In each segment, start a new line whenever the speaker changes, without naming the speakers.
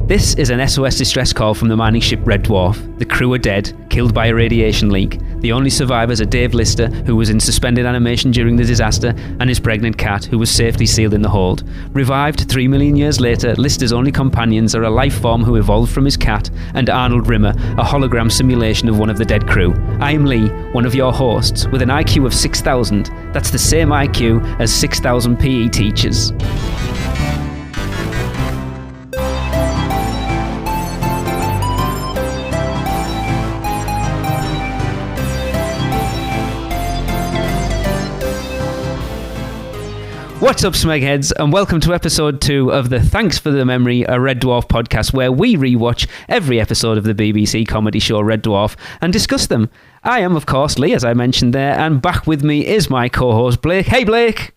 This is an SOS distress call from the mining ship Red Dwarf. The crew are dead, killed by a radiation leak. The only survivors are Dave Lister, who was in suspended animation during the disaster, and his pregnant cat, who was safely sealed in the hold. Revived 3 million years later, Lister's only companions are a life form who evolved from his cat, and Arnold Rimmer, a hologram simulation of one of the dead crew. I'm Lee, one of your hosts, with an IQ of 6,000. That's the same IQ as 6,000 PE teachers. What's up, Smegheads, and welcome to episode 2 of the Thanks for the Memory, a Red Dwarf podcast, where we rewatch every episode of the BBC comedy show Red Dwarf and discuss them. I am, of course, Lee, as I mentioned there, and back with me is my co-host, Blake. Hey, Blake!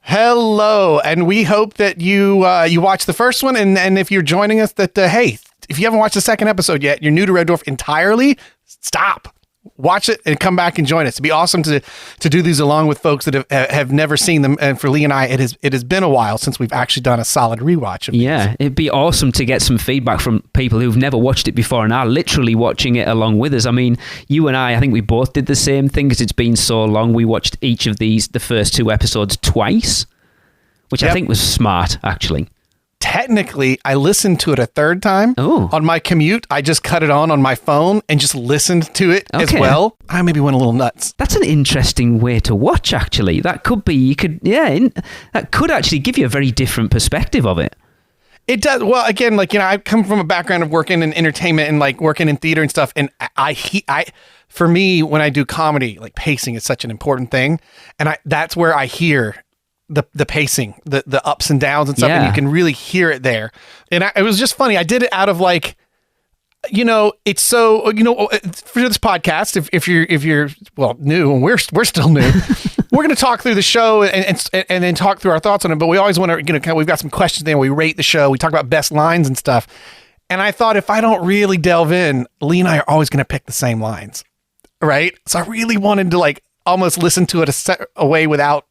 Hello, and we hope that you watched the first one, and if you're joining us, that, hey, if you haven't watched the second episode yet, you're new to Red Dwarf entirely, stop! Watch it and come back and join us. It'd be awesome to do these along with folks that have never seen them. And for Lee and I, it has been a while since we've actually done a solid rewatch of
these. It'd be awesome to get some feedback from people who've never watched it before and are literally watching it along with us. I mean, you and I think we both did the same thing because it's been so long. We watched each of the first 2 episodes twice, which I think was smart, actually.
Technically, I listened to it a third time. On my commute. I just cut it on my phone and just listened to it as well. I maybe went a little nuts.
That's an interesting way to watch, actually. That could be, that could actually give you a very different perspective of it.
It does. Well, again, I come from a background of working in entertainment and working in theater and stuff. And for me, when I do comedy, pacing is such an important thing. And that's where I hear the pacing, the ups and downs and stuff, and you can really hear it there. And it was just funny. I did it out of it's so, for this podcast, if you're new, and we're still new, we're going to talk through the show and then talk through our thoughts on it. But we always want to, we've got some questions there. We rate the show. We talk about best lines and stuff. And I thought if I don't really delve in, Lee and I are always going to pick the same lines. Right. So I really wanted to almost listen to it a way without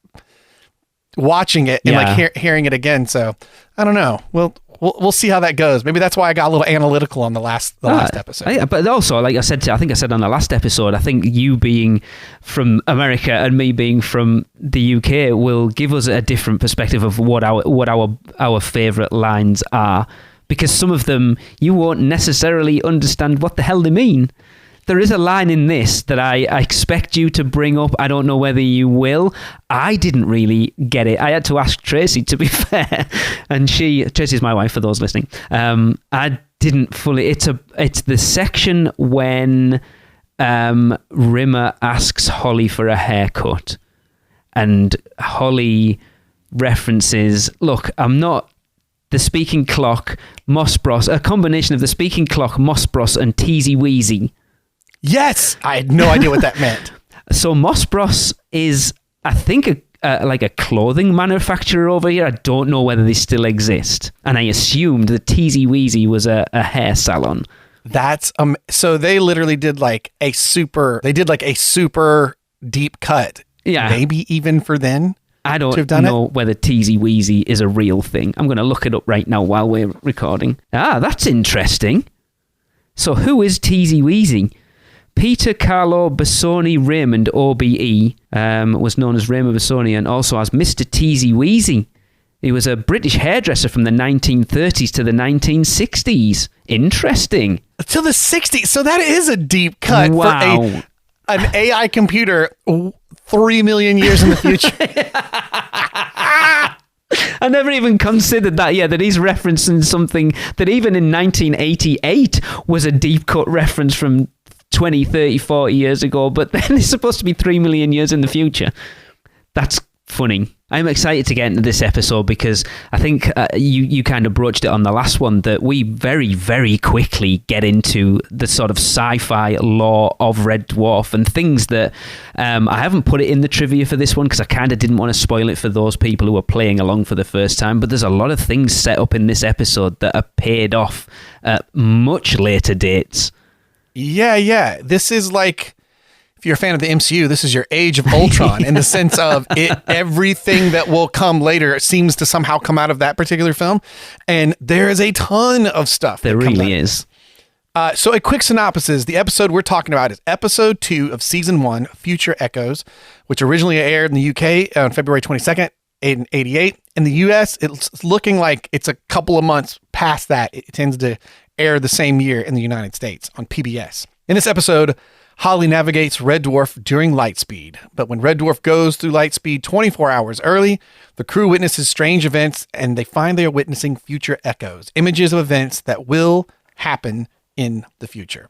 watching it and hearing it again. So I don't know. We'll see how that goes. Maybe that's why I got a little analytical on the last episode.
But also, like I said, I think I said on the last episode, I think you being from America and me being from the UK will give us a different perspective of what our favorite lines are, because some of them you won't necessarily understand what the hell they mean. There is a line in this that I expect you to bring up. I don't know whether you will. I didn't really get it. I had to ask Tracy, to be fair. And Tracy's my wife, for those listening. I didn't fully... It's the section when Rimmer asks Holly for a haircut. And Holly references, look, I'm not the speaking clock, Moss-Bros, a combination of the speaking clock, Moss-Bros, and Teasy Weezy.
Yes, I had no idea what that meant.
So Moss-Bros is, I think, a clothing manufacturer over here. I don't know whether they still exist, and I assumed that Teasy Weezy was a hair salon.
That's so they literally did a super deep cut.
Yeah,
maybe even for then.
I don't know whether Teasy Weezy is a real thing. I'm going to look it up right now while we're recording. That's interesting. So who is Teasy Weezy? Peter Carlo Bassoni Raymond, OBE, was known as Raymond Bassoni and also as Mr. Teasy Weezy. He was a British hairdresser from the 1930s to the 1960s. Interesting.
To the 60s. So that is a deep cut for an AI computer 3 million years in the future.
I never even considered that, that he's referencing something that even in 1988 was a deep cut reference from 20, 30, 40 years ago, but then it's supposed to be 3 million years in the future. That's funny. I'm excited to get into this episode because I think you kind of broached it on the last one that we very, very quickly get into the sort of sci-fi lore of Red Dwarf and things that I haven't put it in the trivia for this one because I kind of didn't want to spoil it for those people who are playing along for the first time, but there's a lot of things set up in this episode that are paid off at much later dates.
Yeah. This is if you're a fan of the MCU, this is your Age of Ultron in the sense of everything that will come later seems to somehow come out of that particular film. And there is a ton of stuff.
There really is.
So a quick synopsis. The episode we're talking about is episode 2 of season 1, Future Echoes, which originally aired in the UK on February 22nd, 1988. In the US, it's looking like it's a couple of months past that. It tends to air the same year in the United States on PBS. In this episode, Holly navigates Red Dwarf during light speed, but when Red Dwarf goes through light speed 24 hours early, the crew witnesses strange events and they find they are witnessing future echoes, images of events that will happen in the future.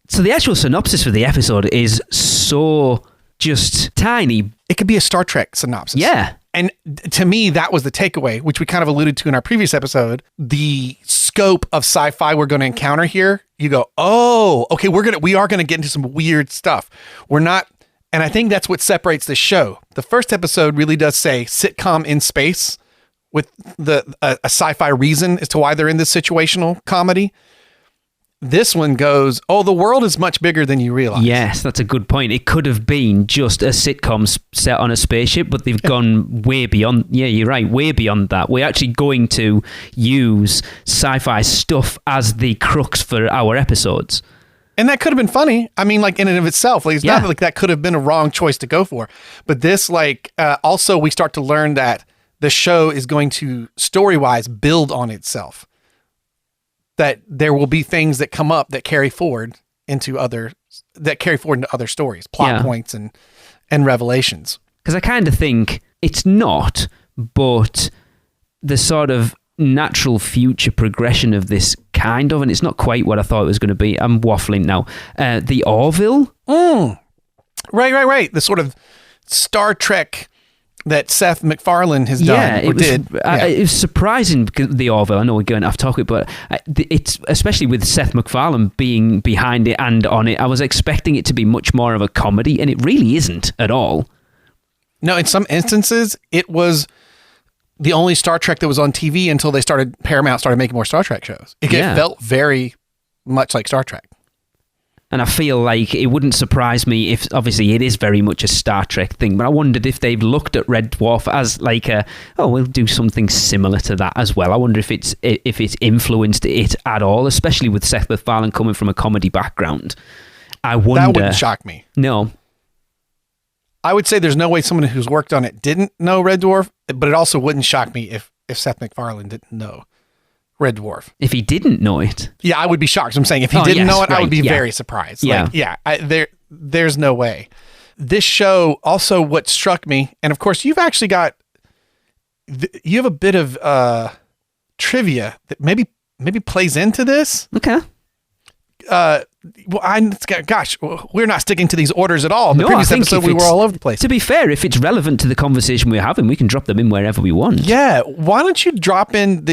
So the actual synopsis for the episode is so just tiny.
It could be a Star Trek synopsis.
Yeah.
And to me, that was the takeaway, which we kind of alluded to in our previous episode. The scope of sci-fi we're going to encounter here, you go, oh, okay, we are going to get into some weird stuff. We're not, and I think that's what separates the show. The first episode really does say sitcom in space with a sci-fi reason as to why they're in this situational comedy. This one goes, oh, the world is much bigger than you realize.
Yes, that's a good point. It could have been just a sitcom set on a spaceship, but they've gone way beyond. Yeah, you're right, way beyond that. We're actually going to use sci-fi stuff as the crux for our episodes.
And that could have been funny. I mean, like in and of itself, like, it's not like that could have been a wrong choice to go for. But this, also we start to learn that the show is going to, story-wise, build on itself. That there will be things that come up that carry forward into other stories, plot points and revelations.
Because I kind of think it's not, but the sort of natural future progression of this kind of, and it's not quite what I thought it was going to be. I'm waffling now. The Orville?
Right. The sort of Star Trek that Seth MacFarlane has done
It was surprising because the Orville, I know we're going off topic, but it's especially with Seth MacFarlane being behind it and on it, I was expecting it to be much more of a comedy, and it really isn't at all.
No, in some instances, it was the only Star Trek that was on TV until Paramount started making more Star Trek shows. It felt very much like Star Trek.
And I feel like it wouldn't surprise me if, obviously, it is very much a Star Trek thing, but I wondered if they've looked at Red Dwarf as like we'll do something similar to that as well. I wonder if it's influenced it at all, especially with Seth MacFarlane coming from a comedy background. I wonder.
That wouldn't shock me.
No.
I would say there's no way someone who's worked on it didn't know Red Dwarf, but it also wouldn't shock me if Seth MacFarlane didn't know Red Dwarf.
If he didn't know it.
Yeah, I would be shocked. I'm saying if he didn't know it, I would be very surprised. There's no way. This show, also what struck me, and of course you've actually got, you have a bit of trivia that maybe plays into this.
Okay.
We're not sticking to these orders at all. The previous episode, we were all over the place.
To be fair, if it's relevant to the conversation we're having, we can drop them in wherever we want.
Yeah. Why don't you drop in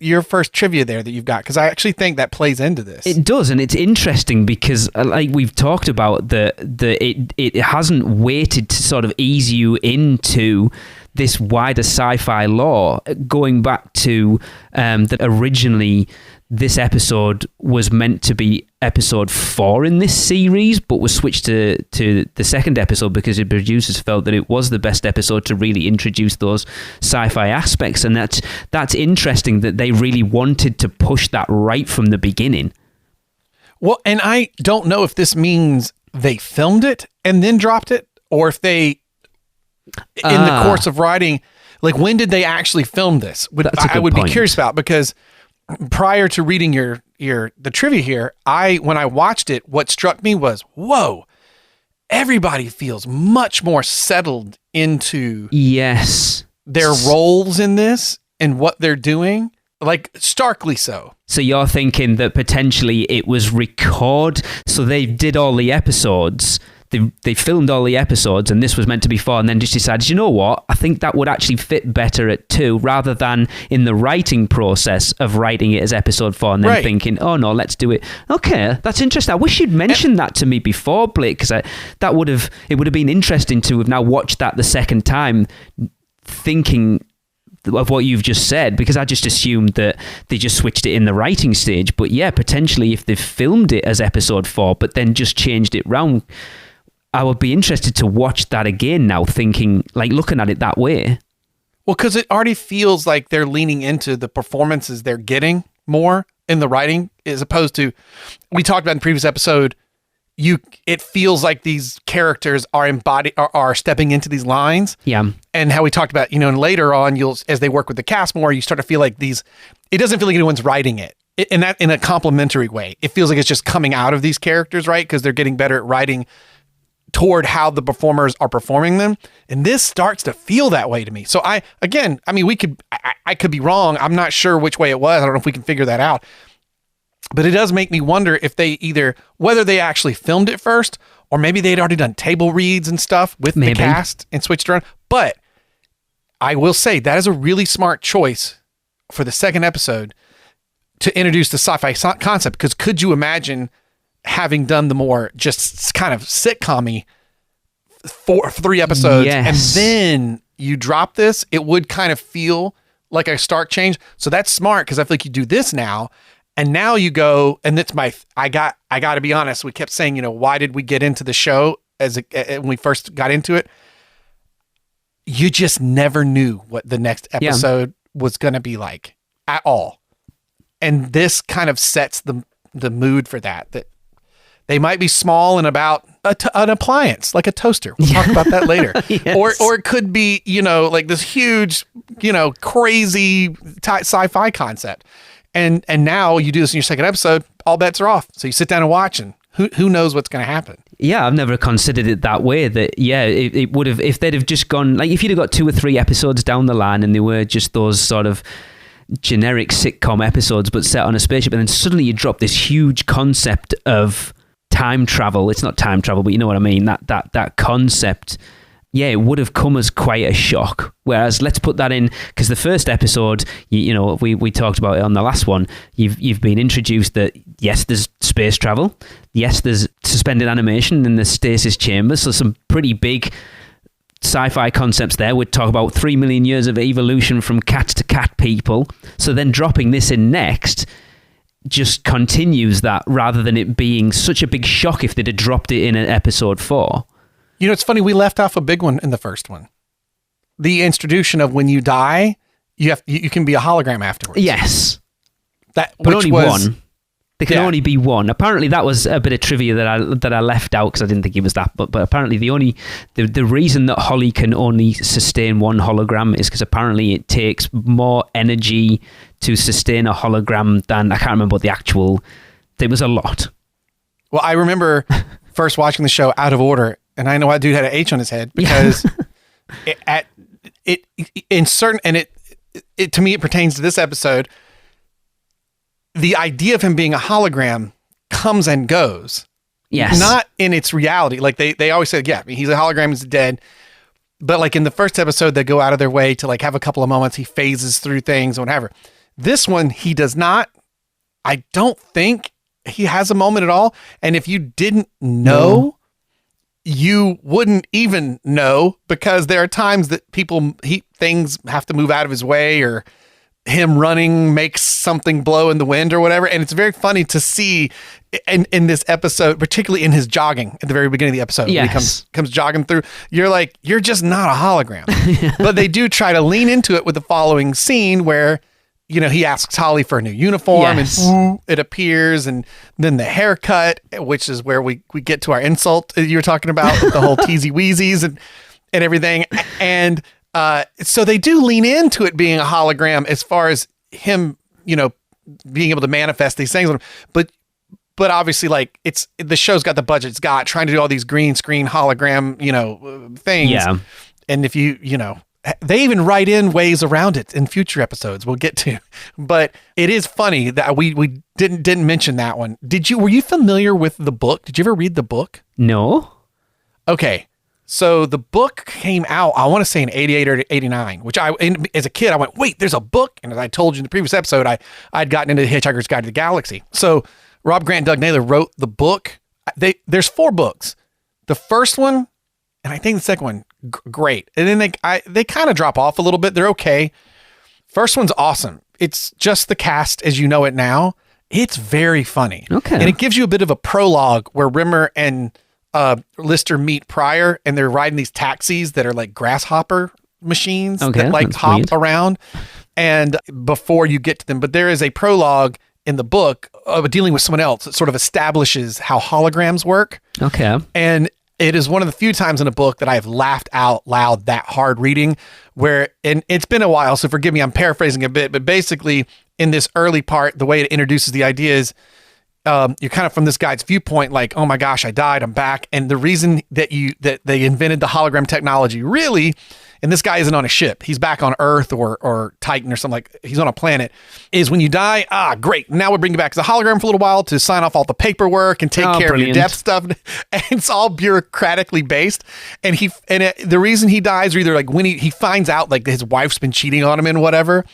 your first trivia there that you've got? Because I actually think that plays into this.
It does, and it's interesting because, like we've talked about, it hasn't waited to sort of ease you into this wider sci-fi lore, going back to that originally this episode was meant to be episode 4 in this series, but was switched to the second episode because the producers felt that it was the best episode to really introduce those sci-fi aspects. And that's interesting that they really wanted to push that right from the beginning.
Well, and I don't know if this means they filmed it and then dropped it, or if they, in the course of writing, like when did they actually film this? I would be curious about, because prior to reading the trivia here, when I watched it, what struck me was, whoa, everybody feels much more settled into their roles in this and what they're doing, like starkly so.
So you're thinking that potentially it was so they did all the episodes. They filmed all the episodes, and this was meant to be 4, and then just decided, you know what, I think that would actually fit better at 2, rather than in the writing process of writing it as episode 4 and then thinking, oh no, let's do it. Okay, that's interesting. I wish you'd mentioned that to me before, Blake, because it would have been interesting to have now watched that the second time, thinking of what you've just said, because I just assumed that they just switched it in the writing stage. But yeah, potentially if they've filmed it as episode 4 but then just changed it round, I would be interested to watch that again now, thinking, like, looking at it that way.
Well, because it already feels like they're leaning into the performances they're getting more in the writing, as opposed to, we talked about in the previous episode, it feels like these characters are stepping into these lines.
Yeah.
And how we talked about, and later on, as they work with the cast more, you start to feel like it doesn't feel like anyone's writing it. In a complimentary way. It feels like it's just coming out of these characters, right? Because they're getting better at writing toward how the performers are performing them. And this starts to feel that way to me. So I could be wrong. I'm not sure which way it was. I don't know if we can figure that out. But it does make me wonder if whether they actually filmed it first, or maybe they'd already done table reads and stuff with the cast and switched around. But I will say that is a really smart choice for the second episode to introduce the sci-fi concept, because could you imagine having done the more just kind of sitcom-y 3 episodes, and then you drop this, it would kind of feel like a stark change. So that's smart, because I feel like you do this now, and now you go, and it's I got to be honest, we kept saying, why did we get into the show when we first got into it? You just never knew what the next episode was going to be like at all. And this kind of sets the mood for that they might be small and about an appliance, like a toaster. We'll talk about that later. Yes. Or it could be, like this huge, crazy sci-fi concept. And now you do this in your second episode, all bets are off. So you sit down and watch, and who knows what's going to happen. Yeah,
I've never considered it that way. That it would have, if they'd have just gone, like if you'd have got 2 or 3 episodes down the line and they were just those sort of generic sitcom episodes but set on a spaceship, and then suddenly you drop this huge concept of time travel. It's not time travel, but you know what I mean, that concept, it would have come as quite a shock. Whereas let's put that in, because the first episode, we talked about it on the last one, you've been introduced that yes, there's space travel, yes, there's suspended animation in the stasis chambers, so some pretty big sci-fi concepts there. We'd talk about 3 million years of evolution from cat to cat people. So then dropping this in next just continues that, rather than it being such a big shock if they'd have dropped it in episode 4.
It's funny, we left off a big one in the first one. The introduction of when you die, you can be a hologram afterwards.
Yes. But only one. There can only be one. Apparently, that was a bit of trivia that I left out because I didn't think it was that. But apparently, the reason that Holly can only sustain one hologram is because apparently it takes more energy to sustain a hologram than, I can't remember what the actual. It was a lot. Well,
I remember first watching the show out of order, and I know that dude had an H on his head because it to me it pertains to this episode. The idea of him being a hologram comes and goes.
Yes.
Not in its reality. Like they always say, he's a hologram, he's dead. But like in the first episode, they go out of their way to like have a couple of moments. He phases through things or whatever. This one, he does not. I don't think he has a moment at all. And if you didn't know, you wouldn't even know, because there are times that things have to move out of his way, or him running makes something blow in the wind or whatever. And it's very funny to see in this episode, particularly in his jogging at the very beginning of the episode.
Yes.
When he comes jogging through, you're like, you're just not a hologram. But they do try to lean into it with the following scene where, he asks Holly for a new uniform, and it appears, and then the haircut, which is where we get to our insult you were talking about, with the whole teasy weezies and everything. And so they do lean into it being a hologram as far as him, being able to manifest these things. But obviously, like, the show's got the budget it's got, trying to do all these green screen hologram, things. Yeah. And if they even write in ways around it in future episodes we'll get to. But it is funny that we didn't mention that one. Were you familiar with the book? Did you ever read the book?
No.
Okay. So the book came out, I want to say in 88 or 89, which as a kid, I went, wait, there's a book. And as I told you in the previous episode, I'd gotten into The Hitchhiker's Guide to the Galaxy. So Rob Grant and Doug Naylor wrote the book. There's 4 books. The first one, and I think the second one, great. And then they kind of drop off a little bit. They're okay. First one's awesome. It's just the cast as you know it now. It's very funny.
Okay.
And it gives you a bit of a prologue where Rimmer and Lister meet prior, and they're riding these taxis that are like grasshopper machines that like hop weird. Around. And before you get to them, but there is a prologue in the book of dealing with someone else that sort of establishes how holograms work.
Okay.
And it is one of the few times in a book that I have laughed out loud that hard reading and it's been a while, so forgive me, I'm paraphrasing a bit, but basically in this early part, the way it introduces the idea is you're kind of from this guy's viewpoint, like, oh my gosh, I died, I'm back. And the reason that they invented the hologram technology really, and this guy isn't on a ship, he's back on Earth or Titan or something, like he's on a planet, is when you die, great, now we'll bring you back as a hologram for a little while to sign off all the paperwork and take care of your death stuff. And it's all bureaucratically based. And the reason he dies are either like when he finds out like his wife's been cheating on him and whatever.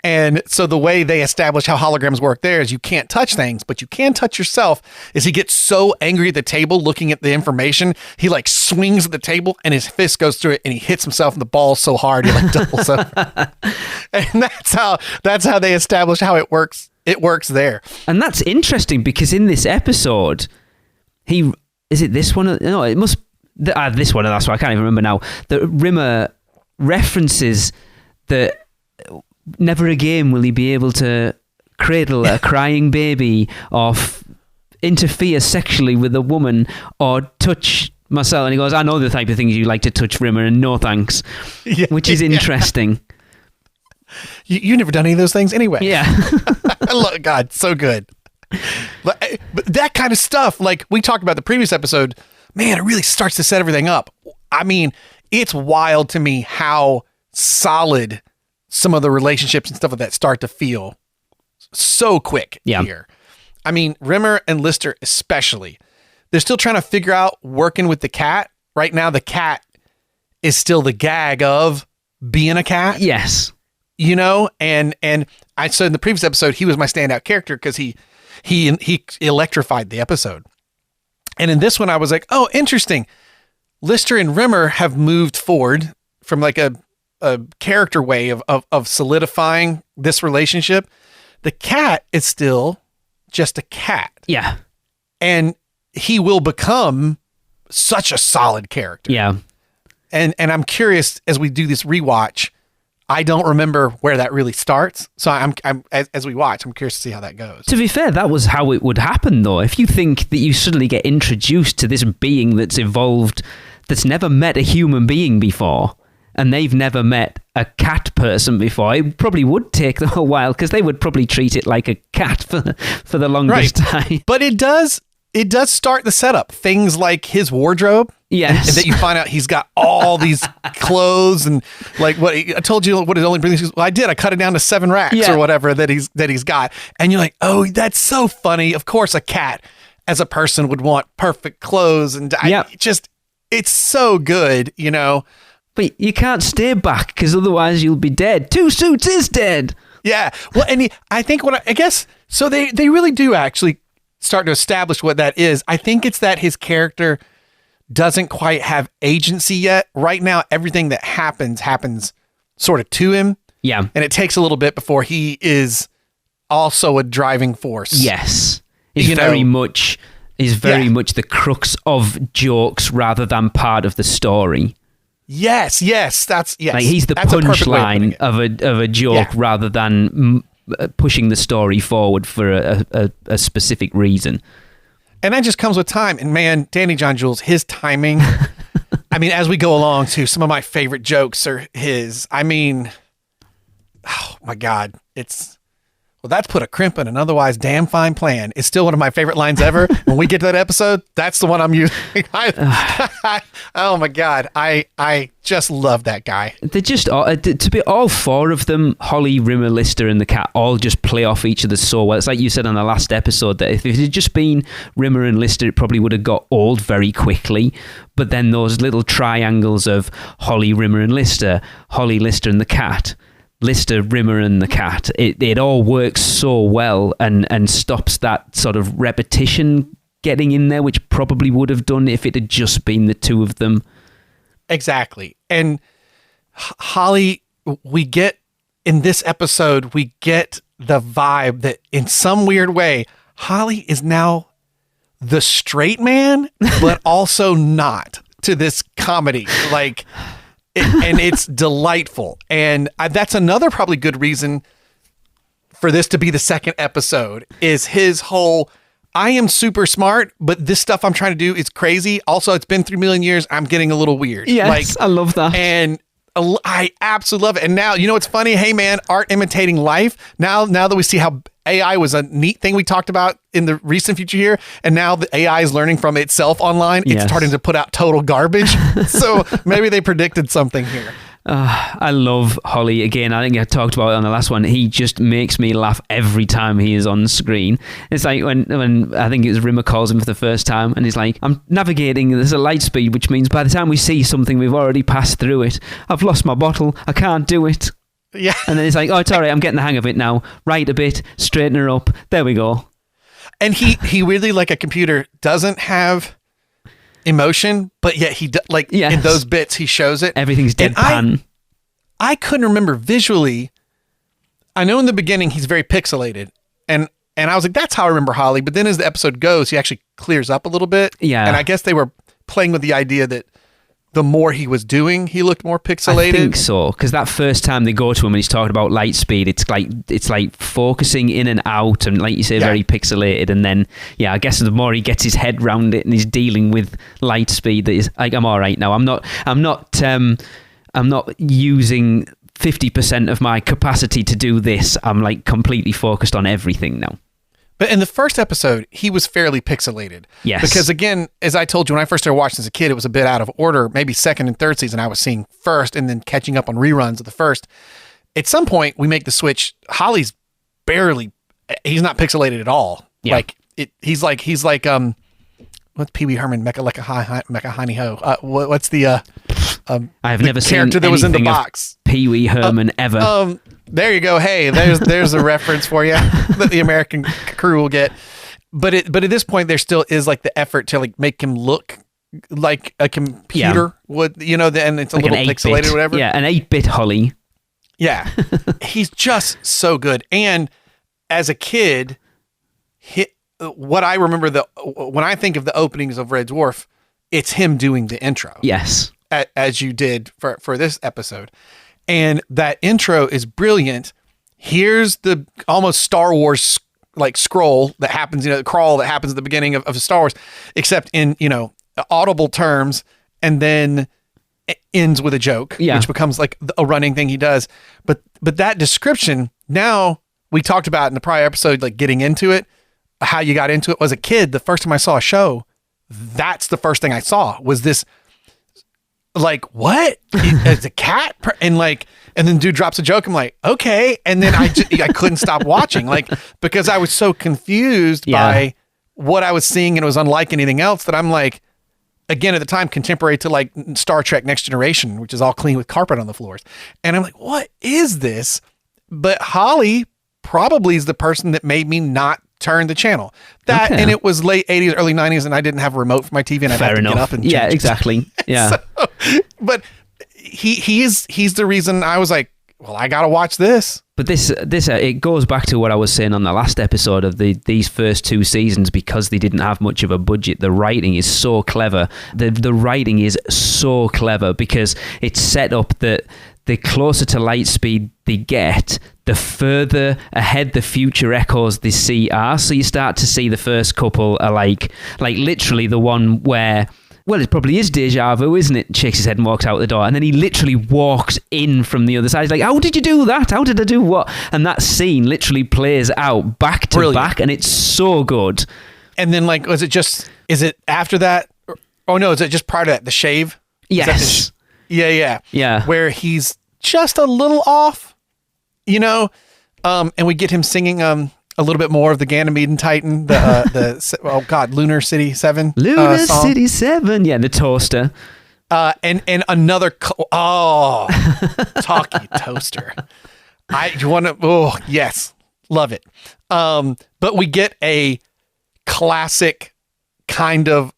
And so the way they establish how holograms work there is you can't touch things, but you can touch yourself. Is he gets so angry at the table looking at the information, he like swings at the table and his fist goes through it and he hits himself in the balls so hard he like doubles over. And that's how they establish how it works. It works there.
And that's interesting because in this episode, is it this one? No, it must this one, and that's why I can't even remember now. That Rimmer references that. Never again will he be able to cradle a crying baby or interfere sexually with a woman or touch Marcel. And he goes, I know the type of things you like to touch, Rimmer, and no thanks, which is interesting.
You never done any of those things anyway.
Yeah.
Look, God, so good. But that kind of stuff, like we talked about the previous episode, man, it really starts to set everything up. I mean, it's wild to me how solid some of the relationships and stuff like that start to feel so quick here. I mean, Rimmer and Lister especially, they're still trying to figure out working with the cat. Right now, the cat is still the gag of being a cat.
Yes.
You know, and I said in the previous episode, he was my standout character because he electrified the episode. And in this one, I was like, oh, interesting. Lister and Rimmer have moved forward from like a character way of solidifying this relationship. The cat is still just a cat.
Yeah.
And he will become such a solid character.
Yeah.
And I'm curious as we do this rewatch, I don't remember where that really starts. So I'm as we watch, I'm curious to see how that goes.
To be fair, that was how it would happen though. If you think that you suddenly get introduced to this being that's evolved, that's never met a human being before, and they've never met a cat person before, it probably would take them a while because they would probably treat it like a cat for the longest time.
But it does start the setup. Things like his wardrobe.
Yes.
And that you find out he's got all these clothes and like what I told you what it only brings. Well, I did. I cut it down to 7 racks or whatever that he's got. And you're like, oh, that's so funny. Of course, a cat as a person would want perfect clothes. And it's so good, you know.
But you can't stay back because otherwise you'll be dead. 2 Suits is dead.
Yeah. Well, and I think I guess, so they really do actually start to establish what that is. I think it's that his character doesn't quite have agency yet. Right now, everything that happens sort of to him.
Yeah.
And it takes a little bit before he is also a driving force.
Yes. He's very much the crux of jokes rather than part of the story.
Yes, that's
like he's the punchline of a joke rather than pushing the story forward for a specific reason.
And that just comes with time. And man, Danny John Jules, his timing. I mean, as we go along too, some of my favorite jokes are his. I mean, oh my God, that's put a crimp in an otherwise damn fine plan. It's still one of my favorite lines ever. When we get to that episode, that's the one I'm using. Oh my God. I just love that guy.
They just, to be all 4 of them, Holly, Rimmer, Lister, and the cat, all just play off each other so well. It's like you said on the last episode that if it had just been Rimmer and Lister, it probably would have got old very quickly. But then those little triangles of Holly, Rimmer, and Lister, Holly, Lister, and the cat, Lister, Rimmer, and the cat, it all works so well and stops that sort of repetition getting in there, which probably would have done if it had just been the 2 of them.
Exactly. And Holly, we get in this episode, we get the vibe that in some weird way, Holly is now the straight man, but also not to this comedy. Like, and it's delightful. And that's another probably good reason for this to be the second episode is his whole, I am super smart, but this stuff I'm trying to do is crazy. Also, it's been 3 million years. I'm getting a little weird.
Yes, I love that.
And I absolutely love it. And now, you know what's funny? Hey, man, art imitating life. Now that we see how AI was a neat thing we talked about in the recent future here, and now the AI is learning from itself online, it's starting to put out total garbage. So maybe they predicted something here.
I love Holly. Again, I think I talked about it on the last one. He just makes me laugh every time he is on screen. It's like when I think it was Rimmer calls him for the first time and he's like, I'm navigating, there's a light speed, which means by the time we see something, we've already passed through it. I've lost my bottle. I can't do it.
Yeah.
And then he's like, oh, it's all right. I'm getting the hang of it now. Right a bit, straighten her up. There we go.
And he really, like a computer, doesn't have emotion, but yet he in those bits he shows it.
Everything's deadpan.
I couldn't remember visually. I know in the beginning he's very pixelated, and I was like, that's how I remember Holly. But then as the episode goes, he actually clears up a little bit.
Yeah,
and I guess they were playing with the idea that the more he was doing, he looked more pixelated.
I think so, because that first time they go to him and he's talking about light speed, it's like focusing in and out, and like you say, very pixelated. And then, I guess the more he gets his head round it and he's dealing with light speed, that is like, I'm all right now. I'm not using 50% of my capacity to do this. I'm like completely focused on everything now.
But in the first episode, he was fairly pixelated.
Yes.
Because again, as I told you, when I first started watching as a kid, it was a bit out of order. Maybe second and third season I was seeing first and then catching up on reruns of the first. At some point, we make the switch. Holly's he's not pixelated at all.
Yeah.
Like, he's like, what's Pee Wee Herman, Mecha Honey Ho? What's the,
I have never seen
character that was in the box.
Pee Wee Herman ever.
There you go. Hey, there's a reference for you that the American crew will get. But at this point, there still is like the effort to like make him look like a computer would, and it's a
like
little pixelated or whatever.
Yeah, an 8-bit Holly.
Yeah, he's just so good. And as a kid, what I remember when I think of the openings of Red Dwarf, it's him doing the intro.
Yes,
as you did for this episode. And that intro is brilliant. Here's the almost Star Wars like scroll that happens, the crawl that happens at the beginning of Star Wars, except in, audible terms, and then it ends with a joke, which becomes like a running thing he does. But that description, now we talked about in the prior episode, like getting into it, how you got into it. As a kid, the first time I saw a show, that's the first thing I saw was this. Like, what? It's a cat? And then dude drops a joke. I'm like, okay. And then I couldn't stop watching, like, because I was so confused by what I was seeing, and it was unlike anything else that I'm like, again, at the time, contemporary to like Star Trek Next Generation, which is all clean with carpet on the floors. And I'm like, what is this? But Holly probably is the person that made me not turn the channel. And it was late 80s, early 90s, and I didn't have a remote for my TV, and I had to get up and change it.
Exactly. Yeah.
But he's the reason I was like, well, I gotta watch this.
But this it goes back to what I was saying on the last episode of these first 2 seasons, because they didn't have much of a budget. The writing is so clever. The writing is so clever because it's set up that the closer to light speed they get, the further ahead the future echoes they see are. So you start to see the first couple are like literally the one where, well, it probably is deja vu, isn't it? Shakes his head and walks out the door, and then he literally walks in from the other side. He's like, how did you do that? How did I do what? And that scene literally plays out back to back, and it's so good. And then, like, is it after that? Oh, no, is it just prior to that? The shave? Yes.
Yeah. Where he's just a little off, and we get him singing a little bit more of the Ganymedean Titan, Lunar City 7.
Lunar City 7, the toaster.
And another, talkie toaster. Yes, love it. But we get a classic kind of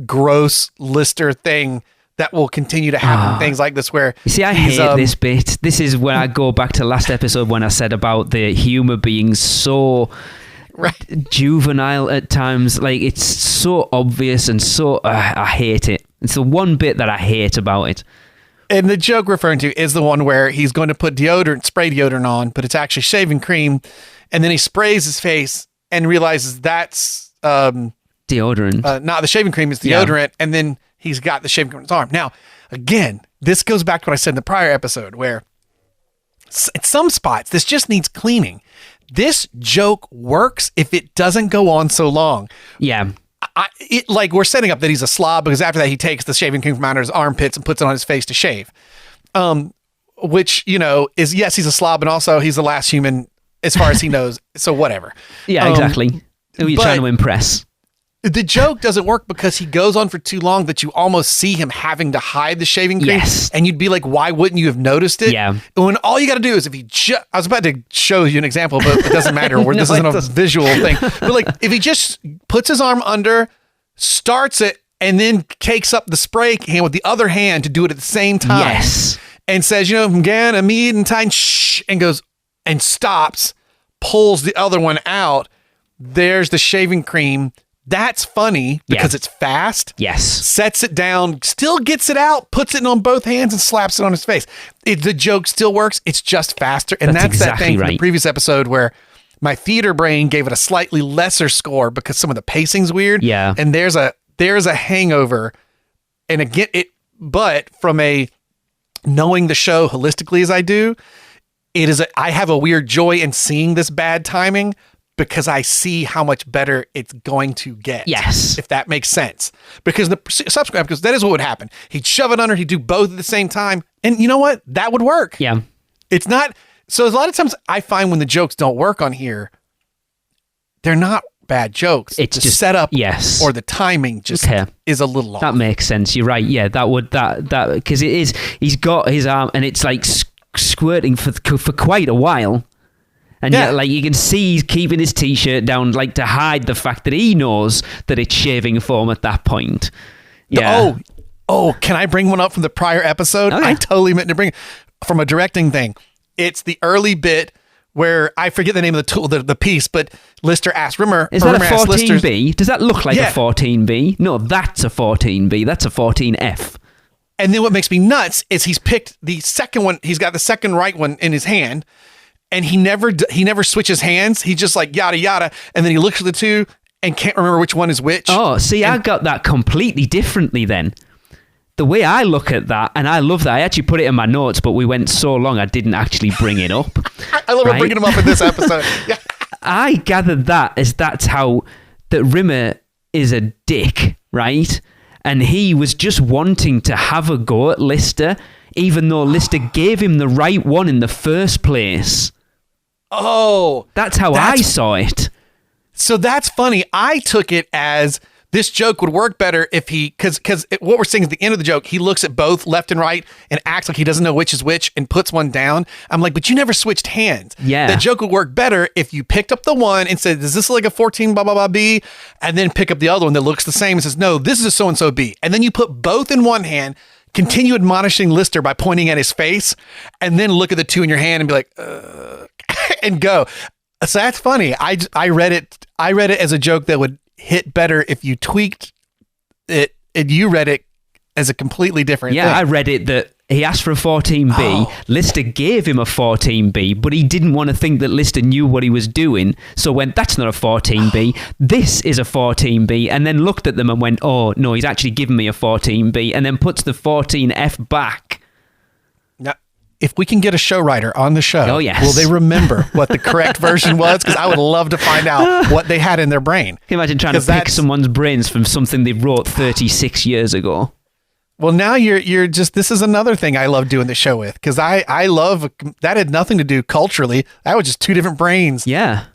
gross Lister thing that will continue to happen. Things like this where
you see, I hate this bit. This is where I go back to last episode when I said about the humor being so juvenile at times. Like, it's so obvious and so I hate it. It's the one bit that I hate about it.
And the joke referring to is the one where he's going to put spray deodorant on, but it's actually shaving cream. And then he sprays his face and realizes that's
deodorant.
Not the shaving cream, it's deodorant. And then he's got the shaving cream on his arm. Now, again, this goes back to what I said in the prior episode where at some spots, this just needs cleaning. This joke works if it doesn't go on so long.
Yeah.
Like we're setting up that he's a slob because after that he takes the shaving cream from under his armpits and puts it on his face to shave. Which, is, yes, he's a slob and also he's the last human as far as he knows. So whatever.
Yeah, exactly. Who are you trying to impress?
The joke doesn't work because he goes on for too long that you almost see him having to hide the shaving cream.
Yes.
And you'd be like, why wouldn't you have noticed it?
Yeah.
When all you got to do is if he I was about to show you an example, but it doesn't matter. This isn't a visual thing. But like, if he just puts his arm under, starts it, and then takes up the spray can with the other hand to do it at the same time.
Yes.
And says, I'm gonna meet and time, shh, and goes and stops, pulls the other one out. There's the shaving cream. That's funny because it's fast.
Yes.
Sets it down, still gets it out, puts it on both hands and slaps it on his face. The joke still works. It's just faster. And that's exactly that thing from the previous episode where my theater brain gave it a slightly lesser score because some of the pacing's weird.
Yeah.
And there's a hangover. And again, but from a knowing the show holistically as I do, I have a weird joy in seeing this bad timing because I see how much better it's going to get.
Yes.
If that makes sense. Because the subsequent, because that is what would happen. He'd shove it under, he'd do both at the same time. And you know what? That would work.
Yeah.
It's not. So a lot of times I find when the jokes don't work on here, they're not bad jokes.
It's
the
just
setup
yes.
or the timing just is a little off.
That makes sense. You're right. Yeah, that because it is, he's got his arm and it's like squirting for quite a while. And yet, like, you can see he's keeping his t-shirt down, like, to hide the fact that he knows that it's shaving foam at that point. Yeah.
Oh, can I bring one up from the prior episode?
Okay.
I totally meant to bring from a directing thing. It's the early bit where I forget the name of the tool, the piece, but Lister asked Rimmer.
Is that a 14B? Does that look like a 14B? No, that's a 14B. That's a 14F.
And then what makes me nuts is he's picked the second one. He's got the second right one in his hand. And he never switches hands. He just like yada yada, and then he looks at the two and can't remember which one is which.
Oh, see, I got that completely differently then. The way I look at that, and I love that. I actually put it in my notes, but we went so long I didn't actually bring it up.
I love bringing them up in this episode. Yeah.
I gathered that's how that Rimmer is a dick, right? And he was just wanting to have a go at Lister, even though Lister gave him the right one in the first place.
Oh,
that's how I saw it.
So that's funny. I took it as this joke would work better if because what we're seeing is the end of the joke. He looks at both left and right and acts like he doesn't know which is which and puts one down. I'm like, but you never switched hands.
Yeah.
The joke would work better if you picked up the one and said, does this look like a 14 blah, blah, blah B? And then pick up the other one that looks the same and says, no, this is a so-and-so B. And then you put both in one hand, continue admonishing Lister by pointing at his face, and then look at the two in your hand and be like, and go. So that's funny. I read it as a joke that would hit better if you tweaked it, and you read it as a completely different thing.
I read it that he asked for a 14B. Lister gave him a 14B, but he didn't want to think that Lister knew what he was doing, so went, that's not a 14B, this is a 14B, and then looked at them and went, oh, no, he's actually given me a 14B, and then puts the 14F back.
Now, if we can get a show writer on the show,
yes.
will they remember what the correct version was? Because I would love to find out what they had in their brain.
Can you imagine trying to pick someone's brains from something they wrote 36 years ago?
Well, now you're just, this is another thing I love doing the show with, because I love, that had nothing to do culturally. That was just two different brains.
Yeah.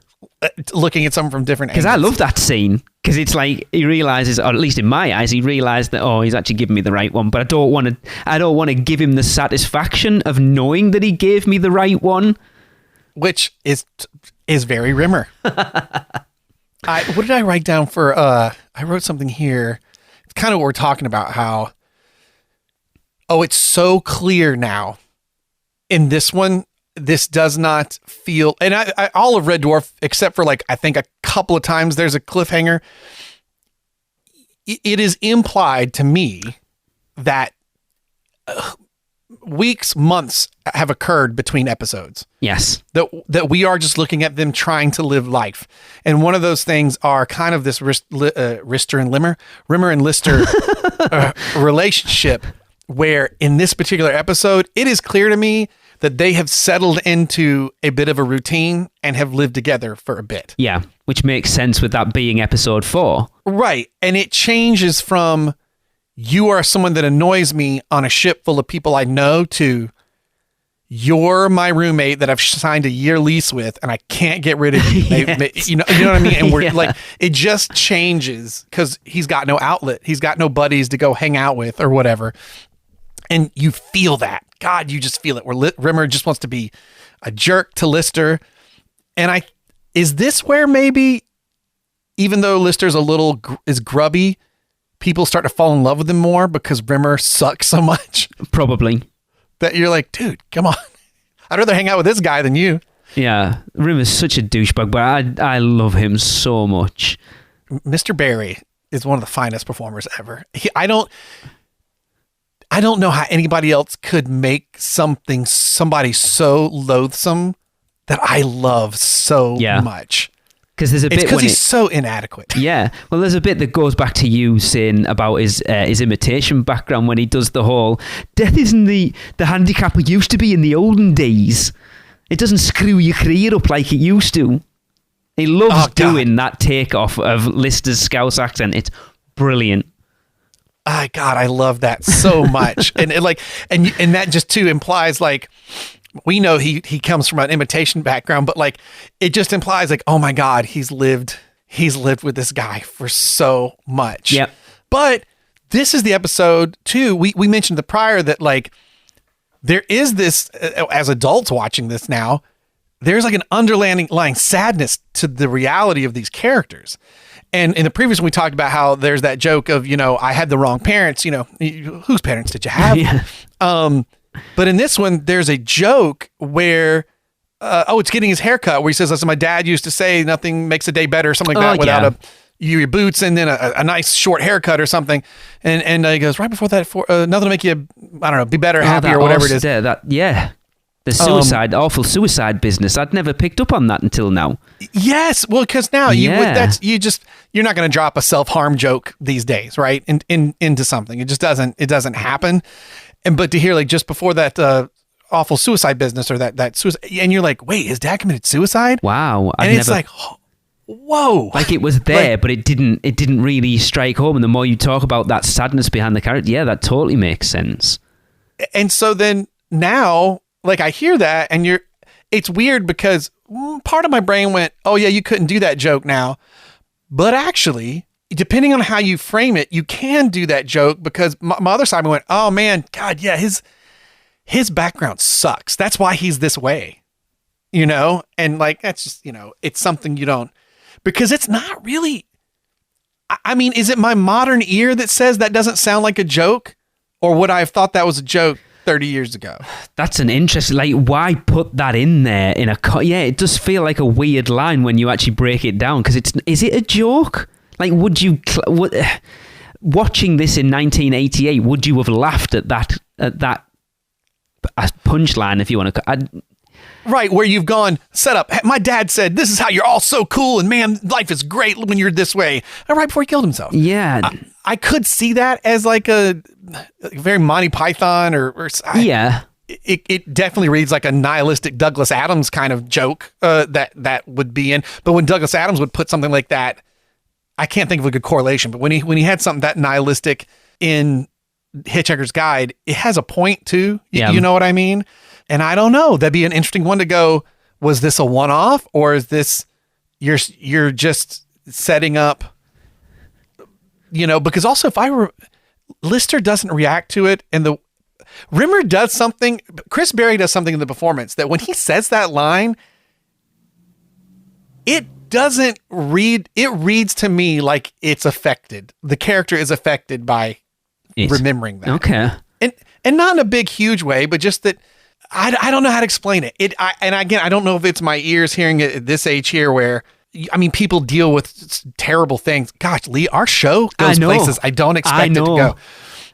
Looking at something from different angles.
Because I love that scene, because it's like he realizes, or at least in my eyes, he realized that, oh, he's actually given me the right one, but I don't want to give him the satisfaction of knowing that he gave me the right one.
Which is very Rimmer. What did I write down for, I wrote something here. It's kind of what we're talking about, how oh, it's so clear now. In this one, this does not feel, and I all of Red Dwarf, except for like, I think a couple of times there's a cliffhanger. It is implied to me that weeks, months have occurred between episodes.
Yes.
That we are just looking at them trying to live life. And one of those things are kind of this Rimmer and Lister relationship, where in this particular episode, it is clear to me that they have settled into a bit of a routine and have lived together for a bit.
Yeah, which makes sense with that being episode 4.
Right. And it changes from, you are someone that annoys me on a ship full of people I know, to, you're my roommate that I've signed a year lease with and I can't get rid of you.
Yes.
You know what I mean? And we're
Yeah.
like, it just changes because he's got no outlet. He's got no buddies to go hang out with or whatever. And you feel that. God, you just feel it. Where Rimmer just wants to be a jerk to Lister. And is this where maybe, even though Lister's a little is grubby, people start to fall in love with him more because Rimmer sucks so much?
Probably.
That you're like, dude, come on. I'd rather hang out with this guy than you.
Yeah, Rimmer's such a douchebag, but I love him so much.
Mr. Barry is one of the finest performers ever. I don't know how anybody else could make somebody so loathsome that I love so much.
Because there's a bit
because he's so inadequate.
Yeah, well, there's a bit that goes back to you saying about his imitation background when he does the whole death isn't the handicap it used to be in the olden days. It doesn't screw your career up like it used to. He loves doing that takeoff of Lister's Scouse accent. It's brilliant.
God, I love that so much. and that just too implies, like, we know he comes from an imitation background, but like, it just implies like, oh my God, he's lived with this guy for so much.
Yep.
But this is the episode too. We mentioned the prior that like, there is this, as adults watching this now, there's like an underlying sadness to the reality of these characters. And in the previous one, we talked about how there's that joke of, I had the wrong parents, whose parents did you have?
Yeah.
But in this one, there's a joke where, it's getting his haircut, where he says, listen, my dad used to say nothing makes a day better or something like that without your boots and then a nice short haircut or something. And he goes, right before that, nothing to make you, I don't know, be better, happy or whatever it is.
The awful suicide business. I'd never picked up on that until now.
Yes. Well, because now you're not going to drop a self-harm joke these days, right? Into something. It just doesn't happen. But to hear like just before that awful suicide business or that suicide, and you're like, wait, his dad committed suicide?
Wow.
It's like, whoa.
Like it was there, but it didn't really strike home. And the more you talk about that sadness behind the character, yeah, that totally makes sense.
And so then now, like I hear that and it's weird because part of my brain went, oh yeah, you couldn't do that joke now. But actually, depending on how you frame it, you can do that joke because my other side went, oh man, God, yeah, his background sucks. That's why he's this way, and like, that's just, it's something you don't, because it's not really, I mean, is it my modern ear that says that doesn't sound like a joke, or would I have thought that was a joke 30 years ago?
That's an interesting, like, why put that in there in it does feel like a weird line when you actually break it down, because is it a joke? Like, watching this in 1988, would you have laughed at that punchline, if you want to?
Right, where you've gone, set up. My dad said, this is how you're all so cool, and man, life is great when you're this way. Right before he killed himself.
Yeah.
I could see that as like a very Monty Python or
yeah.
It definitely reads like a nihilistic Douglas Adams kind of joke that would be in. But when Douglas Adams would put something like that, I can't think of a good correlation. But when he had something that nihilistic in Hitchhiker's Guide, it has a point too. You know what I mean? And I don't know. That'd be an interesting one to go. Was this a one-off, or is this you're just setting up? Because also if Lister doesn't react to it, and Rimmer does something. Chris Berry does something in the performance that when he says that line, it doesn't read. It reads to me like it's affected. The character is affected by remembering that.
Okay.
and not in a big, huge way, but just that I don't know how to explain it. And again, I don't know if it's my ears hearing it at this age here where, I mean, people deal with terrible things. Gosh, Lee, our show goes places I don't expect it to go.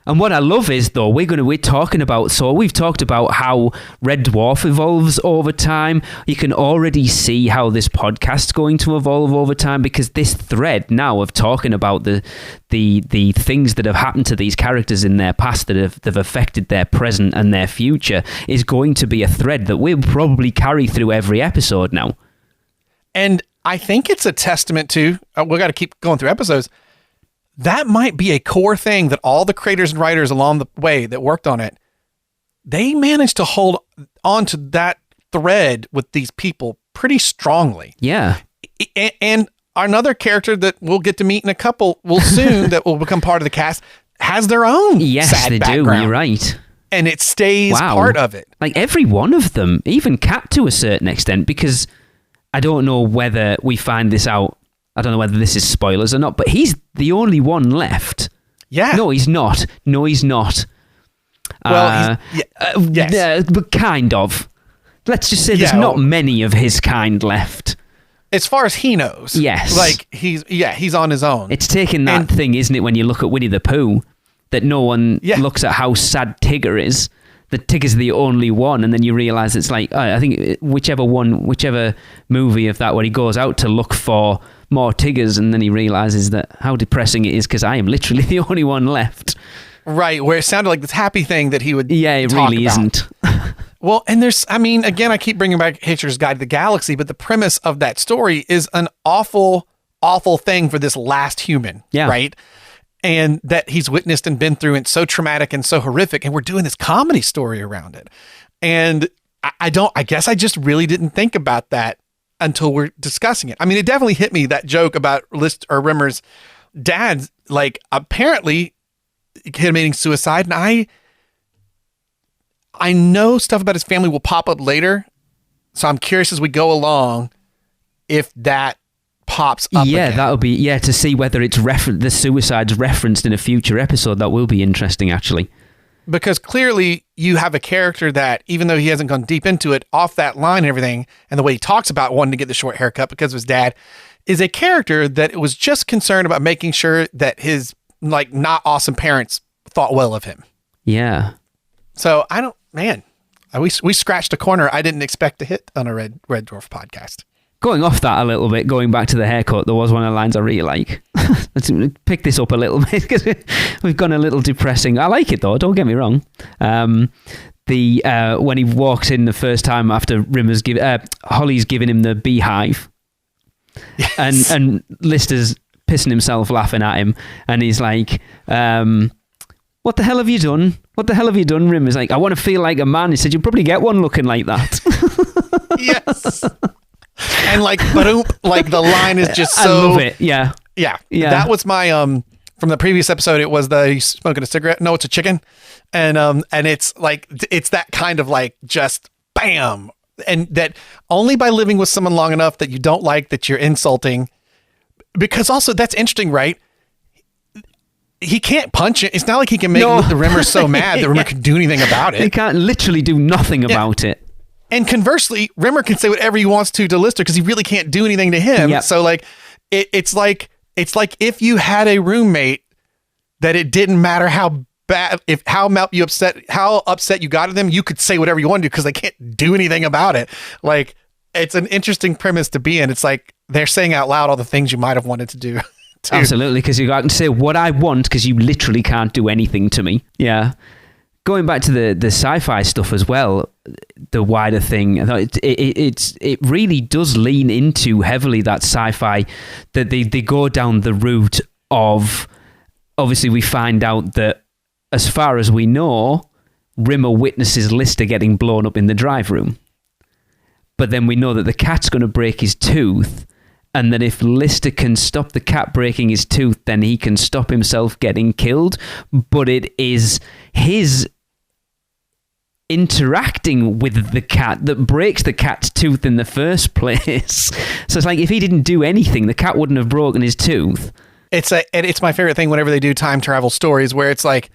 And what I love is, though, we're talking about, so we've talked about how Red Dwarf evolves over time. You can already see how this podcast's going to evolve over time, because this thread now of talking about the things that have happened to these characters in their past that have affected their present and their future is going to be a thread that we'll probably carry through every episode now.
And I think it's a testament to, we got to keep going through episodes, that might be a core thing that all the creators and writers along the way that worked on it, they managed to hold on to that thread with these people pretty strongly.
Yeah.
And another character that we'll get to meet in a couple soon that will become part of the cast has their own sad background.
Do. You're right.
And it stays part of it.
Like every one of them, even Kat to a certain extent, because I don't know whether we find this out. I don't know whether this is spoilers or not, but he's the only one left.
Yeah.
No, he's not.
Well, yes.
But kind of. Let's just say there's not many of his kind left.
As far as he knows.
Yes.
Like, he's on his own.
It's taking that thing, isn't it, when you look at Winnie the Pooh, that no one looks at how sad Tigger is. That Tigger's the only one, and then you realise it's like, I think whichever movie of that where he goes out to look for more Tiggers, and then he realises that how depressing it is because I am literally the only one left.
Right, where it sounded like this happy thing that he would
it
talk
really
about.
Isn't.
Well, and again, I keep bringing back Hitchhiker's Guide to the Galaxy, but the premise of that story is an awful, awful thing for this last human, right? And that he's witnessed and been through, and so traumatic and so horrific, and we're doing this comedy story around it. And I guess I just really didn't think about that until we're discussing it. I mean, it definitely hit me, that joke about Rimmer's dad, like, apparently committing suicide. And I know stuff about his family will pop up later, so I'm curious as we go along if that pops up again.
That'll be, to see whether it's the suicide's referenced in a future episode. That will be interesting, actually.
Because clearly you have a character that, even though he hasn't gone deep into it, off that line and everything, and the way he talks about wanting to get the short haircut because of his dad, is a character that was just concerned about making sure that his, like, not awesome parents thought well of him.
Yeah.
So we scratched a corner I didn't expect to hit on a Red Dwarf podcast. Going
off that a little bit, going back to the haircut, there was one of the lines I really like. Let's pick this up a little bit because we've gone a little depressing. I like it though, don't get me wrong. When he walks in the first time after Holly's giving him the beehive,
yes.
and Lister's pissing himself laughing at him, and he's like, what the hell have you done? What the hell have you done? Rimmer's like, I want to feel like a man. He said, you'll probably get one looking like that.
Yes. And like, like the line is just so.
I love it. Yeah.
That was my from the previous episode. It was he's smoking a cigarette. No, it's a chicken, and it's like it's that kind of like just bam, and that only by living with someone long enough that you don't like that you're insulting, because also that's interesting, right? He can't punch it. It's not like he can make the Rimmer so mad that Rimmer can do anything about it.
He can't literally do nothing about it.
And conversely, Rimmer can say whatever he wants to Lister because he really can't do anything to him. Yep. So like, it's like if you had a roommate that it didn't matter how upset you got at them, you could say whatever you want to do because they can't do anything about it. Like, it's an interesting premise to be in. It's like they're saying out loud all the things you might have wanted to do.
Absolutely, because you can say what I want because you literally can't do anything to me. Yeah. Going back to the sci-fi stuff as well, the wider thing, it really does lean into heavily that sci-fi, that they go down the route of, obviously we find out that as far as we know, Rimmer witnesses Lister getting blown up in the drive room. But then we know that the cat's going to break his tooth, and that if Lister can stop the cat breaking his tooth, then he can stop himself getting killed. But it is his interacting with the cat that breaks the cat's tooth in the first place. So it's like, if he didn't do anything, the cat wouldn't have broken his tooth.
It's my favorite thing whenever they do time travel stories where it's like,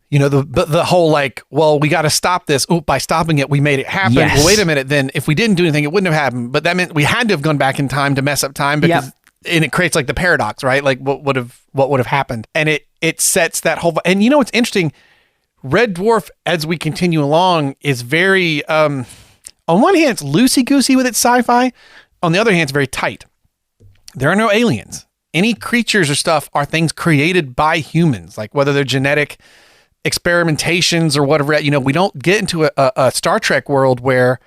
you know, the whole like, well, we got to stop this. Oh, by stopping it, we made it happen.
Yes.
Well, wait a minute. Then if we didn't do anything, it wouldn't have happened. But that meant we had to have gone back in time to mess up time because, and it creates like the paradox, right? Like what would have happened? And it sets that whole, and you know, what's interesting, Red Dwarf, as we continue along, is very, on one hand, it's loosey-goosey with its sci-fi. On the other hand, it's very tight. There are no aliens. Any creatures or stuff are things created by humans, like whether they're genetic experimentations or whatever. You know, we don't get into a Star Trek world where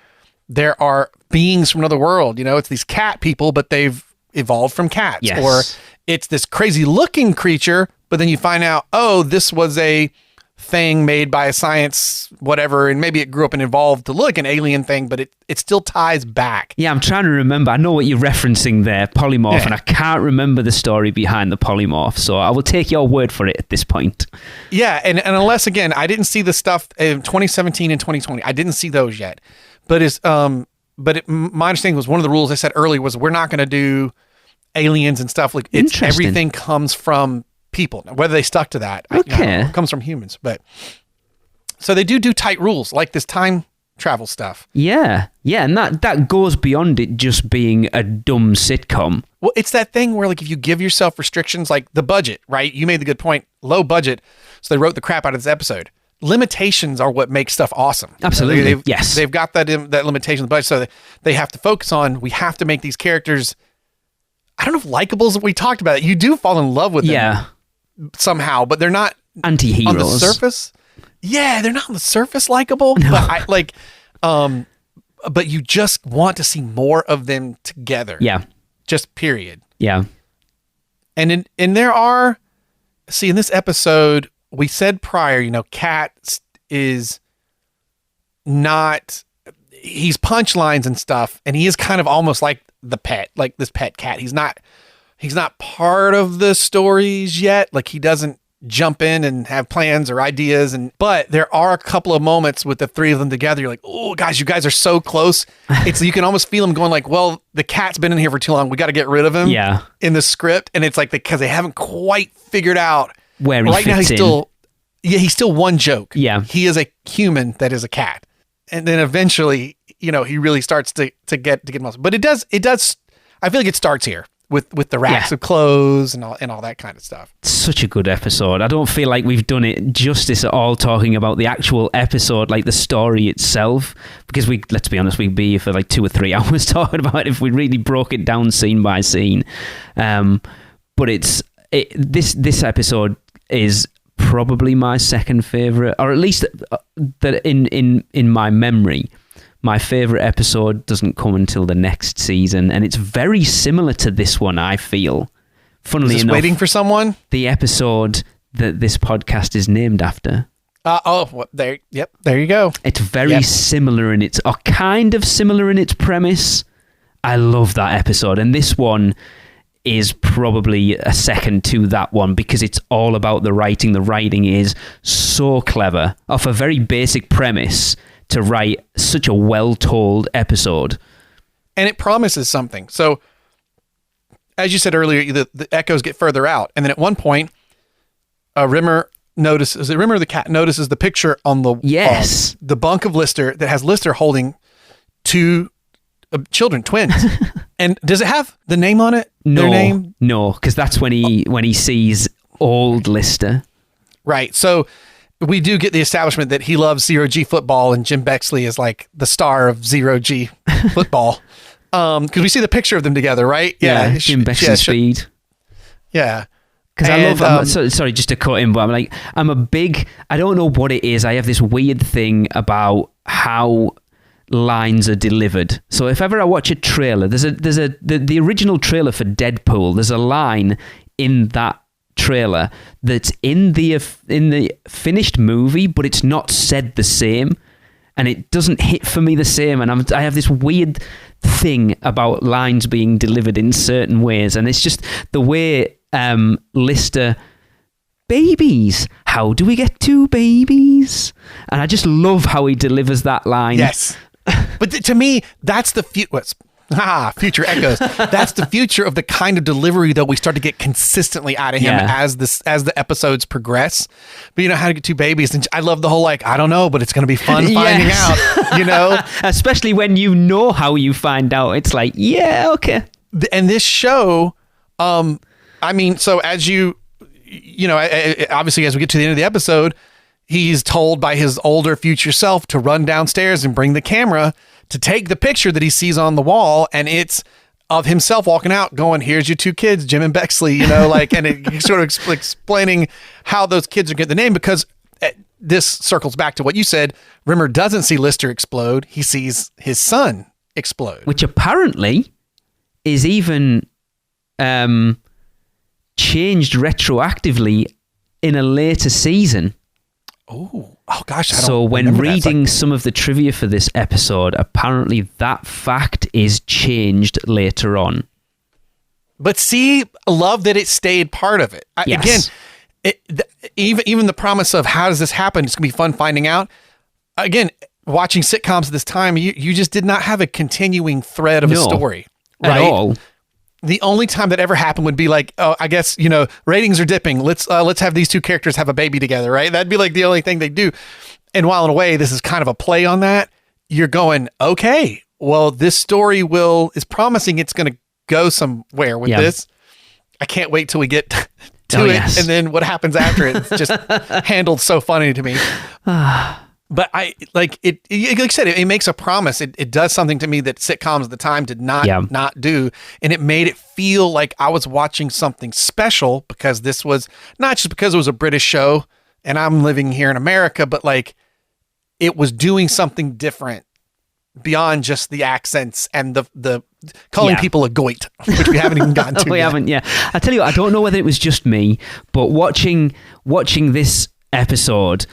there are beings from another world. You know, it's these cat people, but they've evolved from cats.
Yes.
Or it's this crazy looking creature, but then you find out, oh, this was a thing made by a science whatever, and maybe it grew up and evolved to look an alien thing, but it still ties back.
Yeah, I'm trying to remember. I know what you're referencing there, polymorph, and I can't remember the story behind the polymorph, so I will take your word for it at this point.
Yeah, and unless, again, I didn't see the stuff in 2017 and 2020. I didn't see those yet. But my understanding was one of the rules I said earlier was we're not going to do aliens and stuff. Like everything comes from people. Now, whether they stuck to that,
okay,
it comes from humans. But so they do tight rules like this time travel stuff.
Yeah, and that goes beyond it just being a dumb sitcom.
Well, it's that thing where like if you give yourself restrictions, like the budget, right? You made the good point, low budget, so they wrote the crap out of this episode. Limitations are what makes stuff awesome.
Absolutely,
they've got that limitation of the budget, so they have to focus on. We have to make these characters. I don't know if likables. We talked about it. You do fall in love with them. Somehow, but they're not
anti-heroes
on the surface. Yeah, they're not on the surface likable.
No.
But but you just want to see more of them together.
Yeah,
just period.
Yeah,
and there are. See, in this episode, we said prior, you know, Cat is not. He's punchlines and stuff, and he is kind of almost like the pet, like this pet cat. He's not part of the stories yet. Like he doesn't jump in and have plans or ideas. But there are a couple of moments with the three of them together. You're like, oh guys, you guys are so close. You can almost feel them going like, well, the cat's been in here for too long. We got to get rid of him.
Yeah.
In the script. And it's like, because they haven't quite figured out
where he
right now. He's still one joke.
Yeah.
He is a human that is a cat. And then eventually, you know, he really starts to get muscle. But it does, I feel like it starts here. With the racks of clothes and all that kind of stuff.
Such a good episode. I don't feel like we've done it justice at all talking about the actual episode, like the story itself, because let's be honest, we'd be here for like 2 or 3 hours talking about it if we really broke it down scene by scene. But this episode is probably my second favorite, or at least that in my memory. My favorite episode doesn't come until the next season, and it's very similar to this one, I feel. Funnily enough,
Waiting for Someone?
The episode that this podcast is named after.
There you go.
It's very similar in or kind of similar in its premise. I love that episode, and this one is probably a second to that one because it's all about the writing. The writing is so clever off a very basic premise to write such a well-told episode.
And it promises something. So, as you said earlier, the echoes get further out. And then at one point, Rimmer notices, Rimmer the cat notices the picture on the bunk of Lister that has Lister holding 2 children, twins. And does it have the name on it?
No,
their name?
No, because that's when he sees old Lister. Right.
So we do get the establishment that he loves zero-G football, and Jim Bexley is like the star of zero-G football. Because we see the picture of them together, right?
Yeah, Jim Bexley speed.
Yeah.
Because I love, sorry, just to cut in, but I don't know what it is. I have this weird thing about how lines are delivered. So if ever I watch a trailer, the original trailer for Deadpool, there's a line in that trailer that's in the finished movie, but it's not said the same, and it doesn't hit for me the same. And I have this weird thing about lines being delivered in certain ways, and it's just the way Lister, babies, how do we get 2 babies? And I just love how he delivers that line.
Yes. But to me, that's the Future echoes. That's the future of the kind of delivery that we start to get consistently out of him as the episodes progress. But you know how to get two babies, and I love the whole like, I don't know, but it's going to be fun finding out. You know,
especially when you know how you find out. It's like, yeah, okay.
And this show, I mean, so as you know, obviously as we get to the end of the episode, he's told by his older future self to run downstairs and bring the camera to take the picture that he sees on the wall, and it's of himself walking out going, here's your two kids, Jim and Bexley, you know, like, and it sort of explaining how those kids are getting the name, because this circles back to what you said. Rimmer doesn't see Lister explode. He sees his son explode.
Which apparently is even changed retroactively in a later season.
Oh gosh.
So when reading some of the trivia for this episode, apparently that fact is changed later on.
But see, love that it stayed part of it.
Yes.
Again, even the promise of how does this happen? It's going to be fun finding out. Again, watching sitcoms at this time, you just did not have a continuing thread of a story. Right?
At all.
The only time that ever happened would be like, oh, I guess, you know, ratings are dipping. Let's have these two characters have a baby together, right? That'd be like the only thing they do. And while in a way, this is kind of a play on that. You're going, okay, well, this story is promising it's going to go somewhere with this. I can't wait till we get to it. Yes. And then what happens after it, it's just handled so funny to me. But I like it. Like I said, it makes a promise. It does something to me that sitcoms at the time did not do, and it made it feel like I was watching something special, because this was not just because it was a British show and I'm living here in America, but like it was doing something different beyond just the accents and the calling people a goit, which we haven't even gotten to.
We haven't. Yeah, I tell you what, I don't know whether it was just me, but watching this episode.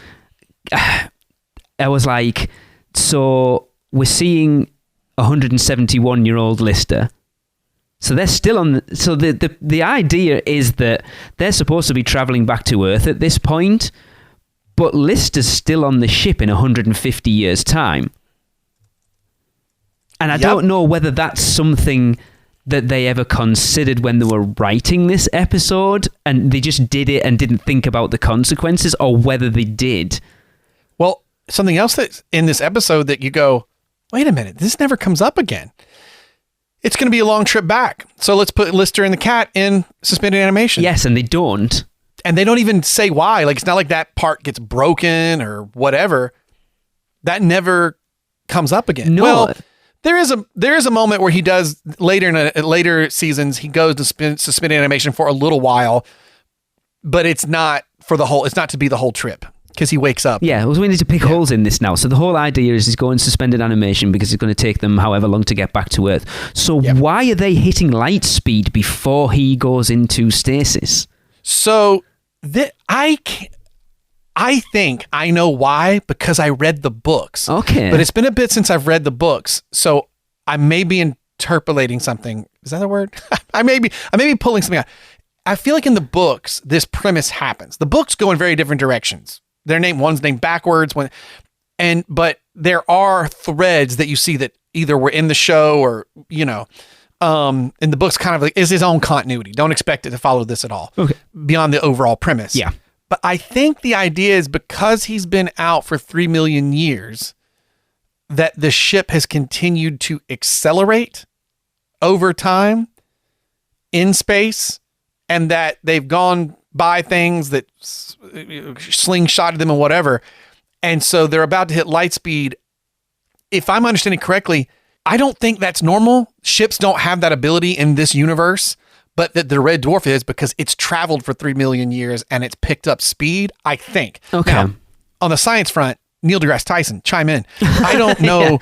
I was like, so we're seeing 171-year-old Lister. So they're still on. So the idea is that they're supposed to be traveling back to Earth at this point, but Lister's still on the ship in 150 years' time. And I don't know whether that's something that they ever considered when they were writing this episode, and they just did it and didn't think about the consequences, or whether they did.
Well, something else that's in this episode that you go, wait a minute, this never comes up again. It's going to be a long trip back. So let's put Lister and the cat in suspended animation.
Yes, and they don't.
And they don't even say why. Like, it's not like that part gets broken or whatever. That never comes up again.
No.
Well, there is a moment where he does later seasons, he goes to suspended animation for a little while, but it's not to be the whole trip. Because he wakes up.
Yeah, we need to pick holes in this now. So the whole idea is he's going suspended animation because it's going to take them however long to get back to Earth. So why are they hitting light speed before he goes into stasis?
So I think I know why, because I read the books.
Okay.
But it's been a bit since I've read the books, so I may be interpolating something. Is that a word? I may be pulling something out. I feel like in the books, this premise happens. The books go in very different directions. One's named backwards, but there are threads that you see that either were in the show or, you know, in the books kind of like is his own continuity. Don't expect it to follow this at all.
Okay.
Beyond the overall premise.
Yeah.
But I think the idea is because he's been out for 3 million years, that the ship has continued to accelerate over time in space, and that they've gone by things that slingshotted them and whatever. And so they're about to hit light speed. If I'm understanding correctly, I don't think that's normal. Ships don't have that ability in this universe, but that the red dwarf is, because it's traveled for 3 million years and it's picked up speed, I think.
Okay.
Now, on the science front, Neil deGrasse Tyson, chime in. I don't know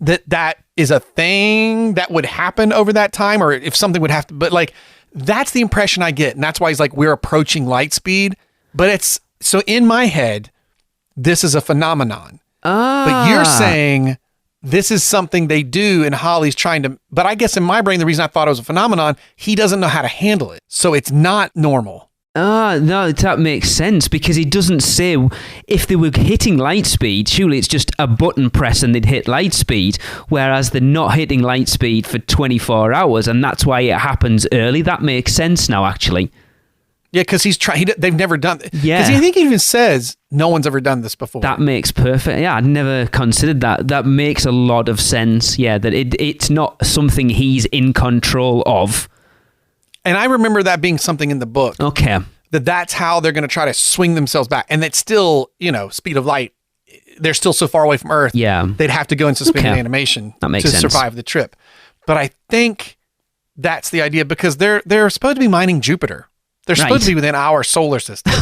that is a thing that would happen over that time, or if something would have to, but like, that's the impression I get. And that's why he's like, we're approaching light speed. But it's, so in my head, this is a phenomenon. But you're saying this is something they do, and Holly's trying to, but I guess in my brain, the reason I thought it was a phenomenon, he doesn't know how to handle it. So it's not normal.
No, that makes sense because it doesn't say if they were hitting light speed, surely it's just a button press and they'd hit light speed, whereas they're not hitting light speed for 24 hours, and that's why it happens early. That makes sense now, actually.
Yeah, because he's trying. They've never done it.
Yeah.
Because I think he even says no one's ever done this before.
That makes perfect. Yeah, I'd never considered that. That makes a lot of sense. Yeah, that it's not something he's in control of.
And I remember that being something in the book.
Okay.
That's how they're going to try to swing themselves back. And it's still, speed of light. They're still so far away from Earth.
Yeah.
They'd have to go in suspended animation
to
sense. Survive the trip. But I think that's the idea because they're supposed to be mining Jupiter. They're supposed to be within our solar system.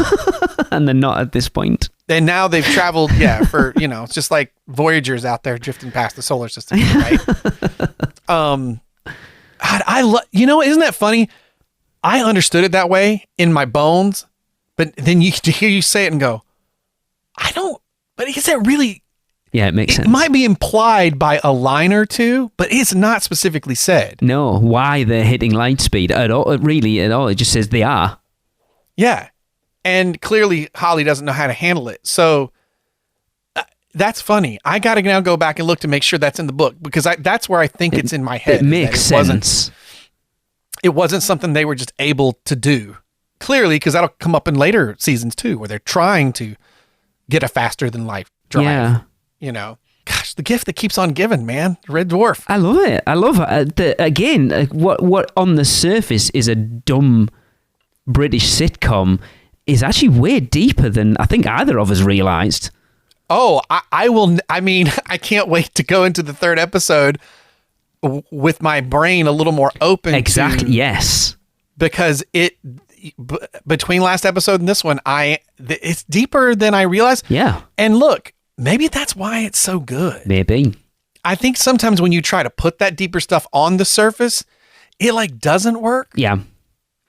And they're not at this point.
And now they've traveled, for, it's just like Voyagers out there drifting past the solar system, right? Isn't that funny? I understood it that way in my bones, but then to hear you say it and go, I don't, but is that really?
Yeah, it makes sense.
It might be implied by a line or two, but it's not specifically said.
No, why they're hitting light speed at all, really at all. It just says they are.
Yeah. And clearly Holly doesn't know how to handle it. So that's funny. I got to now go back and look to make sure that's in the book because that's where I think it's in my head.
It makes sense.
It wasn't something they were just able to do. Clearly, because that'll come up in later seasons too, where they're trying to get a faster than light drive. Yeah. Gosh, the gift that keeps on giving, man. Red Dwarf.
I love it. I love it. Again, what on the surface is a dumb British sitcom is actually way deeper than I think either of us realized.
Oh, I will. I mean, I can't wait to go into the third episode with my brain a little more open.
Exactly. Yes.
Because between last episode and this one, it's deeper than I realized.
Yeah.
And look, maybe that's why it's so good.
Maybe.
I think sometimes when you try to put that deeper stuff on the surface, it doesn't work.
Yeah.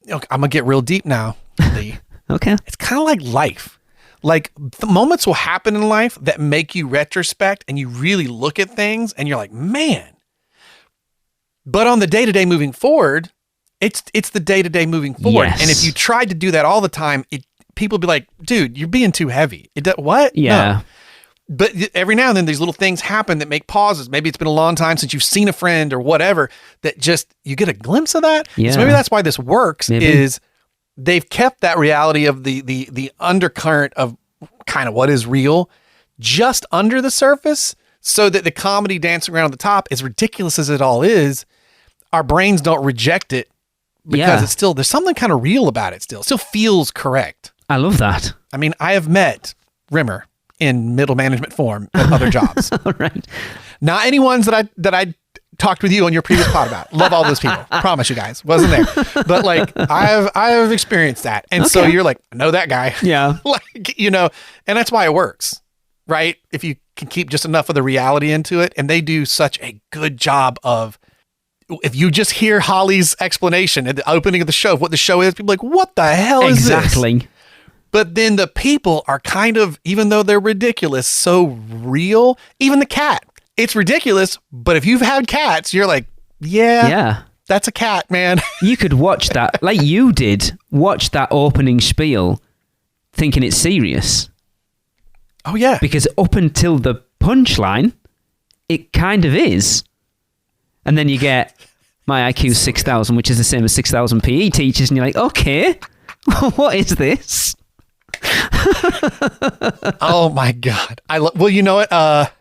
Okay, I'm gonna get real deep now, Lee.
Okay.
It's kind of like life. The moments will happen in life that make you retrospect and you really look at things and you're like, man. But on the day-to-day moving forward, it's the day-to-day moving forward.
Yes.
And if you tried to do that all the time, people be like, dude, you're being too heavy. What?
Yeah.
No. But every now and then these little things happen that make pauses. Maybe it's been a long time since you've seen a friend or whatever that just, you get a glimpse of that.
Yeah.
So maybe that's why this works
Maybe.
is they've kept that reality of the undercurrent of kind of what is real just under the surface so that the comedy dancing around the top, as ridiculous as it all is, our brains don't reject it because it's still, there's something kind of real about it still. It still feels correct.
I love that.
I mean, I have met Rimmer in middle management form at other jobs.
All right.
Not any ones that I talked with you on your previous pod about. Love all those people. Promise you guys. Wasn't there. But I have experienced that. And so you're like, I know that guy.
Yeah.
And that's why it works. Right? If you can keep just enough of the reality into it. And they do such a good job of, if you just hear Holly's explanation at the opening of the show of what the show is, people are like, what the hell is this?
Exactly.
But then the people are kind of, even though they're ridiculous, so real. Even the cat. It's ridiculous, but if you've had cats, you're like, yeah, that's a cat, man.
You could watch that, like you did, watch that opening spiel thinking it's serious.
Oh, yeah.
Because up until the punchline, it kind of is. And then you get my IQ 6,000, which is the same as 6,000 PE teachers, and you're like, okay, what is this?
Oh, my God. Well, you know what?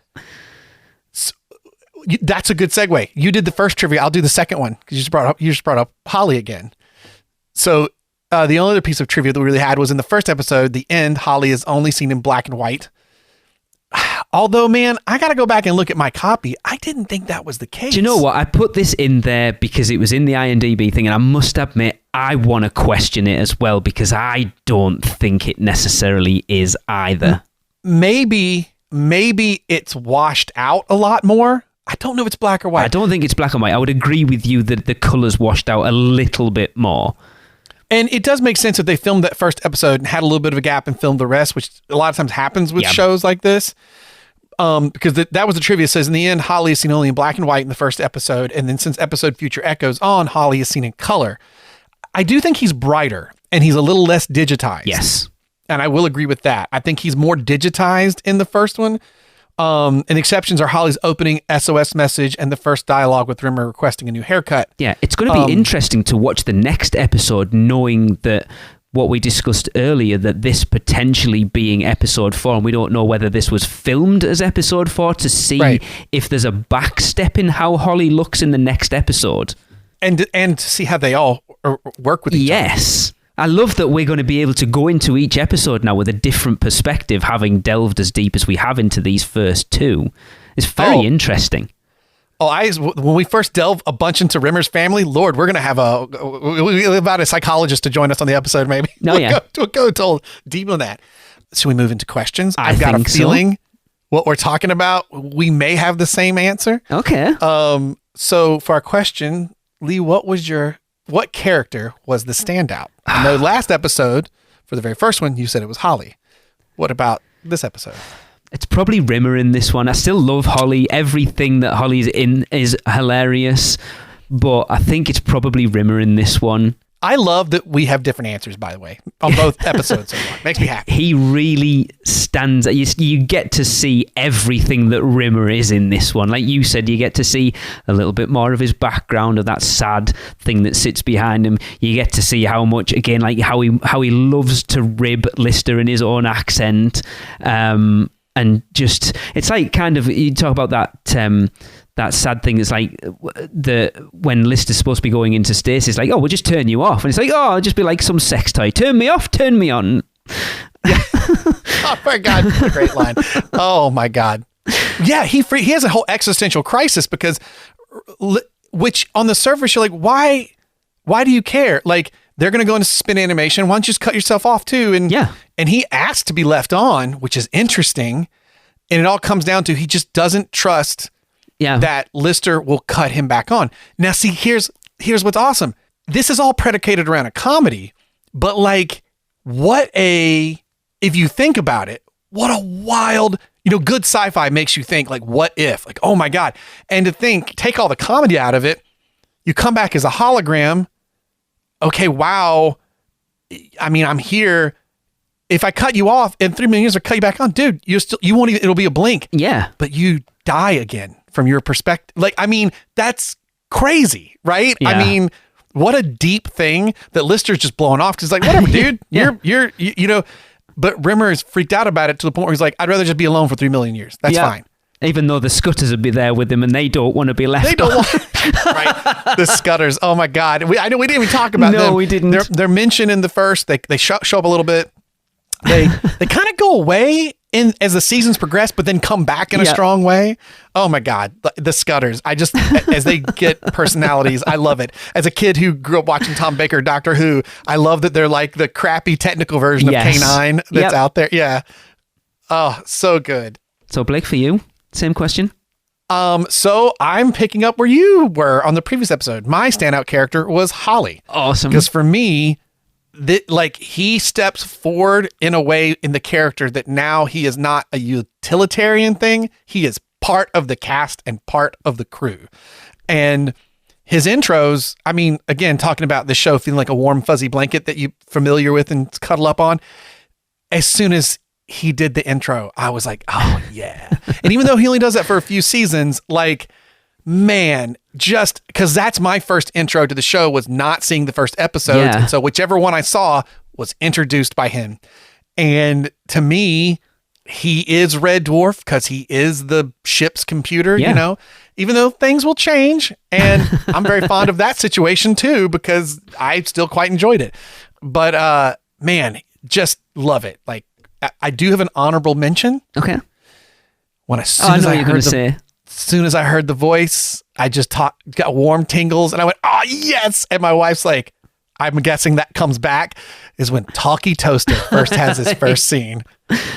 That's a good segue. You did the first trivia. I'll do the second one because you just brought up Holly again. So the only other piece of trivia that we really had was in the first episode, the end, Holly is only seen in black and white. Although, man, I got to go back and look at my copy. I didn't think that was the case.
Do you know what? I put this in there because it was in the IMDb thing, and I must admit, I want to question it as well because I don't think it necessarily is either.
Maybe it's washed out a lot more. I don't know if it's black or white.
I don't think it's black and white. I would agree with you that the colors washed out a little bit more.
And it does make sense if they filmed that first episode and had a little bit of a gap and filmed the rest, which a lot of times happens with shows like this. Because that was the trivia. It says in the end, Holly is seen only in black and white in the first episode. And then since episode Future Echoes on, Holly is seen in color. I do think he's brighter. and he's a little less digitized.
Yes.
And I will agree with that. I think he's more digitized in the first one. And the exceptions are Holly's opening SOS message and the first dialogue with Rimmer requesting a new haircut.
Yeah, it's going to be interesting to watch the next episode, knowing that what we discussed earlier, that this potentially being episode 4, and we don't know whether this was filmed as episode 4, to see if there's a backstep in how Holly looks in the next episode.
And to see how they all work with each other.
Yes. I love that we're going to be able to go into each episode now with a different perspective, having delved as deep as we have into these first 2. It's very interesting.
When we first delve a bunch into Rimmer's family, Lord, we're going to have about a psychologist to join us on the episode, maybe. We'll go told deep on that. Should we move into questions? I've got a feeling what we're talking about, we may have the same answer.
Okay.
So for our question, Lee, what character was the standout? I know last episode, for the very first one, you said it was Holly. What about this episode?
It's probably Rimmer in this one. I still love Holly. Everything that Holly's in is hilarious, but I think it's probably Rimmer in this one.
I love that we have different answers, by the way, on both episodes so far. Makes me happy.
He really stands. You get to see everything that Rimmer is in this one. Like you said, you get to see a little bit more of his background, of that sad thing that sits behind him. You get to see how much, again, like how he loves to rib Lister in his own accent. And just, it's like kind of, you talk about that sad thing. It's like when Lister's supposed to be going into stasis, like, oh, we'll just turn you off. And it's like, oh, I'll just be like some sex toy. Turn me off, turn me on.
Yeah. Oh my God. What a great line. Oh my God. Yeah. He has a whole existential crisis because, which on the surface, you're like, why do you care? Like, they're going to go into spin animation. Why don't you just cut yourself off too? And he asked to be left on, which is interesting. And it all comes down to, he just doesn't trust that Lister will cut him back on. Now, see, here's what's awesome. This is all predicated around a comedy, but like, if you think about it, what a wild, good sci-fi makes you think like, what if? Like, oh my God. And to take all the comedy out of it, you come back as a hologram. Okay, wow. I mean, I'm here. If I cut you off in 3 million years or cut you back on, dude, you won't even, it'll be a blink.
Yeah.
But you die again from your perspective. Like, I mean, that's crazy, right?
Yeah.
I mean, what a deep thing that Lister's just blowing off. Cause it's like, whatever, dude, you're, but Rimmer is freaked out about it to the point where he's like, I'd rather just be alone for 3 million years. That's fine.
Even though the Scutters would be there with him and they don't want to be left.
They don't want right. The Scutters. Oh my God. I know we didn't even talk about them.
No, we didn't.
They're mentioned in the first. They show up a little bit. They kind of go away as the seasons progress, but then come back in a strong way. Oh my God. The Scutters. As they get personalities, I love it. As a kid who grew up watching Tom Baker, Doctor Who, I love that they're like the crappy technical version of K9 that's out there. Yeah. Oh, so good.
So Blake, for you, same question.
So I'm picking up where you were on the previous episode. My standout character was Holly.
Awesome.
Because for me, he steps forward in a way in the character that now he is not a utilitarian thing. He is part of the cast and part of the crew. And his intros, I mean, again, talking about the show feeling like a warm, fuzzy blanket that you're familiar with and cuddle up on. As soon as he did the intro, I was like, oh yeah. And even though he only does that for a few seasons, like, man, just because that's my first intro to the show, was not seeing the first episode.
Yeah.
And so whichever one I saw was introduced by him. And to me, he is Red Dwarf because he is the ship's computer, even though things will change. And I'm very fond of that situation too, because I still quite enjoyed it. But man, just love it. Like, I do have an honorable mention.
Okay.
As soon as I heard the voice, I just got warm tingles and I went, oh yes. And my wife's like, I'm guessing that comes back, is when Talkie Toaster first has his first scene.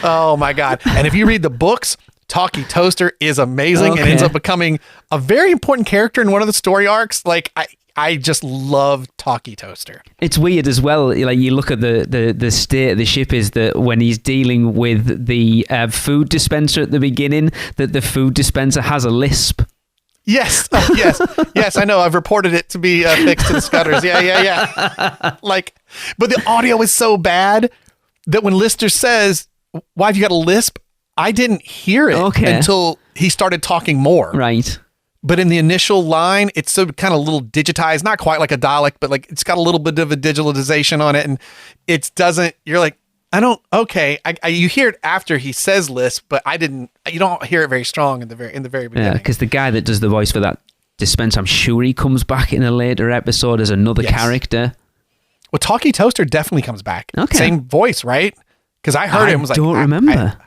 Oh my God. And if you read the books, Talkie Toaster is amazing and ends up becoming a very important character in one of the story arcs. Like, I just love Talkie Toaster.
It's weird as well. Like, you look at the state of the ship is that when he's dealing with the food dispenser at the beginning, that the food dispenser has a lisp.
Yes. Oh, yes. Yes, I know. I've reported it to be fixed to the Scudders. Yeah. Like, but the audio is so bad that when Lister says, "Why have you got a lisp?" I didn't hear it until he started talking more.
Right.
But in the initial line, it's so kind of a little digitized, not quite like a dialect, but like it's got a little bit of a digitalization on it. And it doesn't, you're like, you hear it after he says lisp, but you don't hear it very strong in the very beginning.
Yeah, because the guy that does the voice for that dispenser, I'm sure he comes back in a later episode as another character.
Well, Talkie Toaster definitely comes back.
Okay.
Same voice, right? Because I heard him. Was like,
don't remember.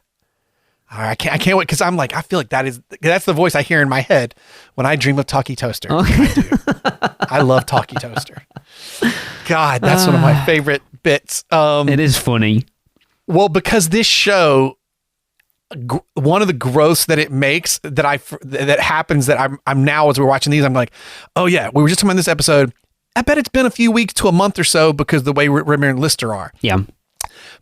I can't wait because I'm like, I feel like that's the voice I hear in my head when I dream of Talkie Toaster.
Okay.
I love Talkie Toaster. God, that's one of my favorite bits.
It is funny.
Well, because this show, one of the growths that it makes that happens that I'm now as we're watching these, I'm like, oh yeah, we were just talking about this episode. I bet it's been a few weeks to a month or so because the way Rimmer and Lister are.
Yeah.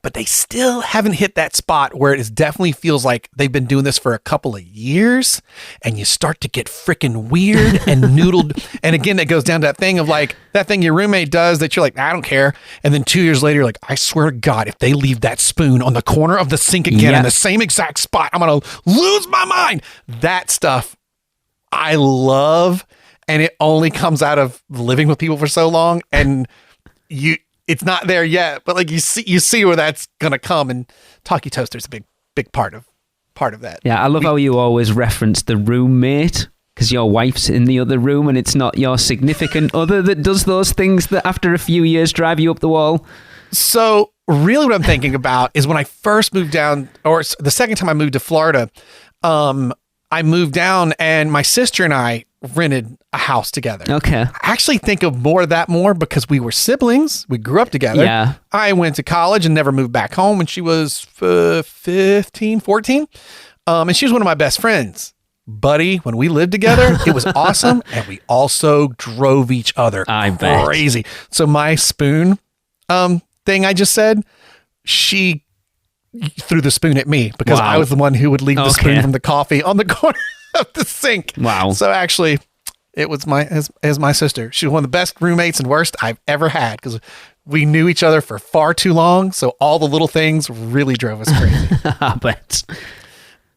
But they still haven't hit that spot where it definitely feels like they've been doing this for a couple of years and you start to get freaking weird and noodled. And again, that goes down to that thing of like that thing your roommate does that you're like, I don't care. And then 2 years later, you're like, I swear to God, if they leave that spoon on the corner of the sink again in the same exact spot, I'm going to lose my mind. That stuff I love. And it only comes out of living with people for so long. And it's not there yet, but like you see where that's gonna come, and Talkie Toaster's a big part of that.
Yeah, I love how you always reference the roommate because your wife's in the other room, and it's not your significant other that does those things that after a few years drive you up the wall.
So really, what I'm thinking about is when I first moved down, or the second time I moved to Florida, I moved down, and my sister and I rented a house together.
Okay.
I actually think of that more because we were siblings. We grew up together.
Yeah.
I went to college and never moved back home when she was 15, 14. And she was one of my best friends. Buddy, when we lived together, it was awesome. And we also drove each other crazy. So my spoon thing I just said, she threw the spoon at me because I was the one who would leave the spoon from the coffee on the corner of the sink.
Wow.
So actually, it was my sister. She was one of the best roommates and worst I've ever had because we knew each other for far too long. So all the little things really drove us crazy.
I bet.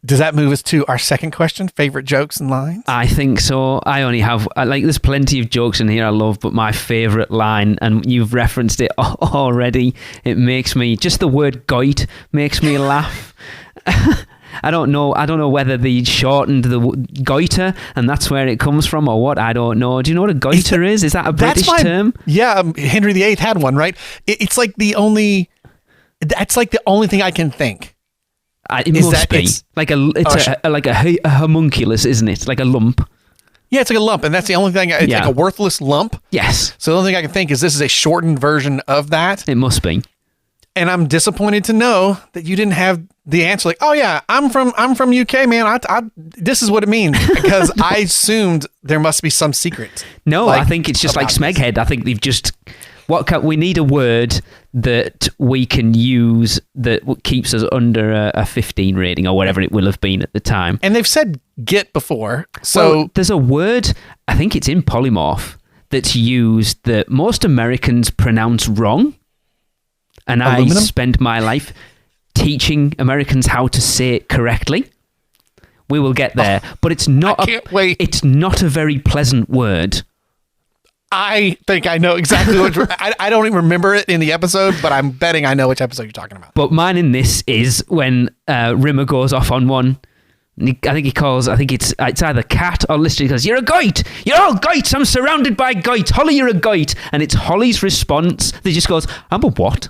Does that move us to our second question? Favorite jokes and lines?
I think so. I only have, there's plenty of jokes in here I love, but my favorite line, and you've referenced it already, it makes me, just the word goit makes me laugh. I don't know whether they shortened the goiter and that's where it comes from or what. I don't know. Do you know what a goiter is? Is that a British term?
Yeah, Henry VIII had one, right? That's like the only thing I can think.
It must be like a homunculus, isn't it? Like a lump.
Yeah, it's like a lump, and that's the only thing. It's like a worthless lump.
Yes.
So the only thing I can think is this is a shortened version of that.
It must be.
And I'm disappointed to know that you didn't have the answer. Like, oh yeah, I'm from UK, man. This is what it means because I assumed there must be some secret.
No, I think it's just like Smeghead. I think they've just. We need a word that we can use that keeps us under a 15 rating or whatever it will have been at the time.
And they've said "get" before, so
there's a word. I think it's in Polymorph that's used that most Americans pronounce wrong, and aluminum? I spend my life teaching Americans how to say it correctly. We will get there, but it's not. It's not a very pleasant word.
I think I know exactly which. I don't even remember it in the episode, but I'm betting I know which episode you're talking about.
But mine in this is when Rimmer goes off on one. I think it's either Cat or Lister. He goes, "You're a goit! You're all goits! I'm surrounded by goits! Holly, you're a goit!" And it's Holly's response that just goes, "I'm a what?"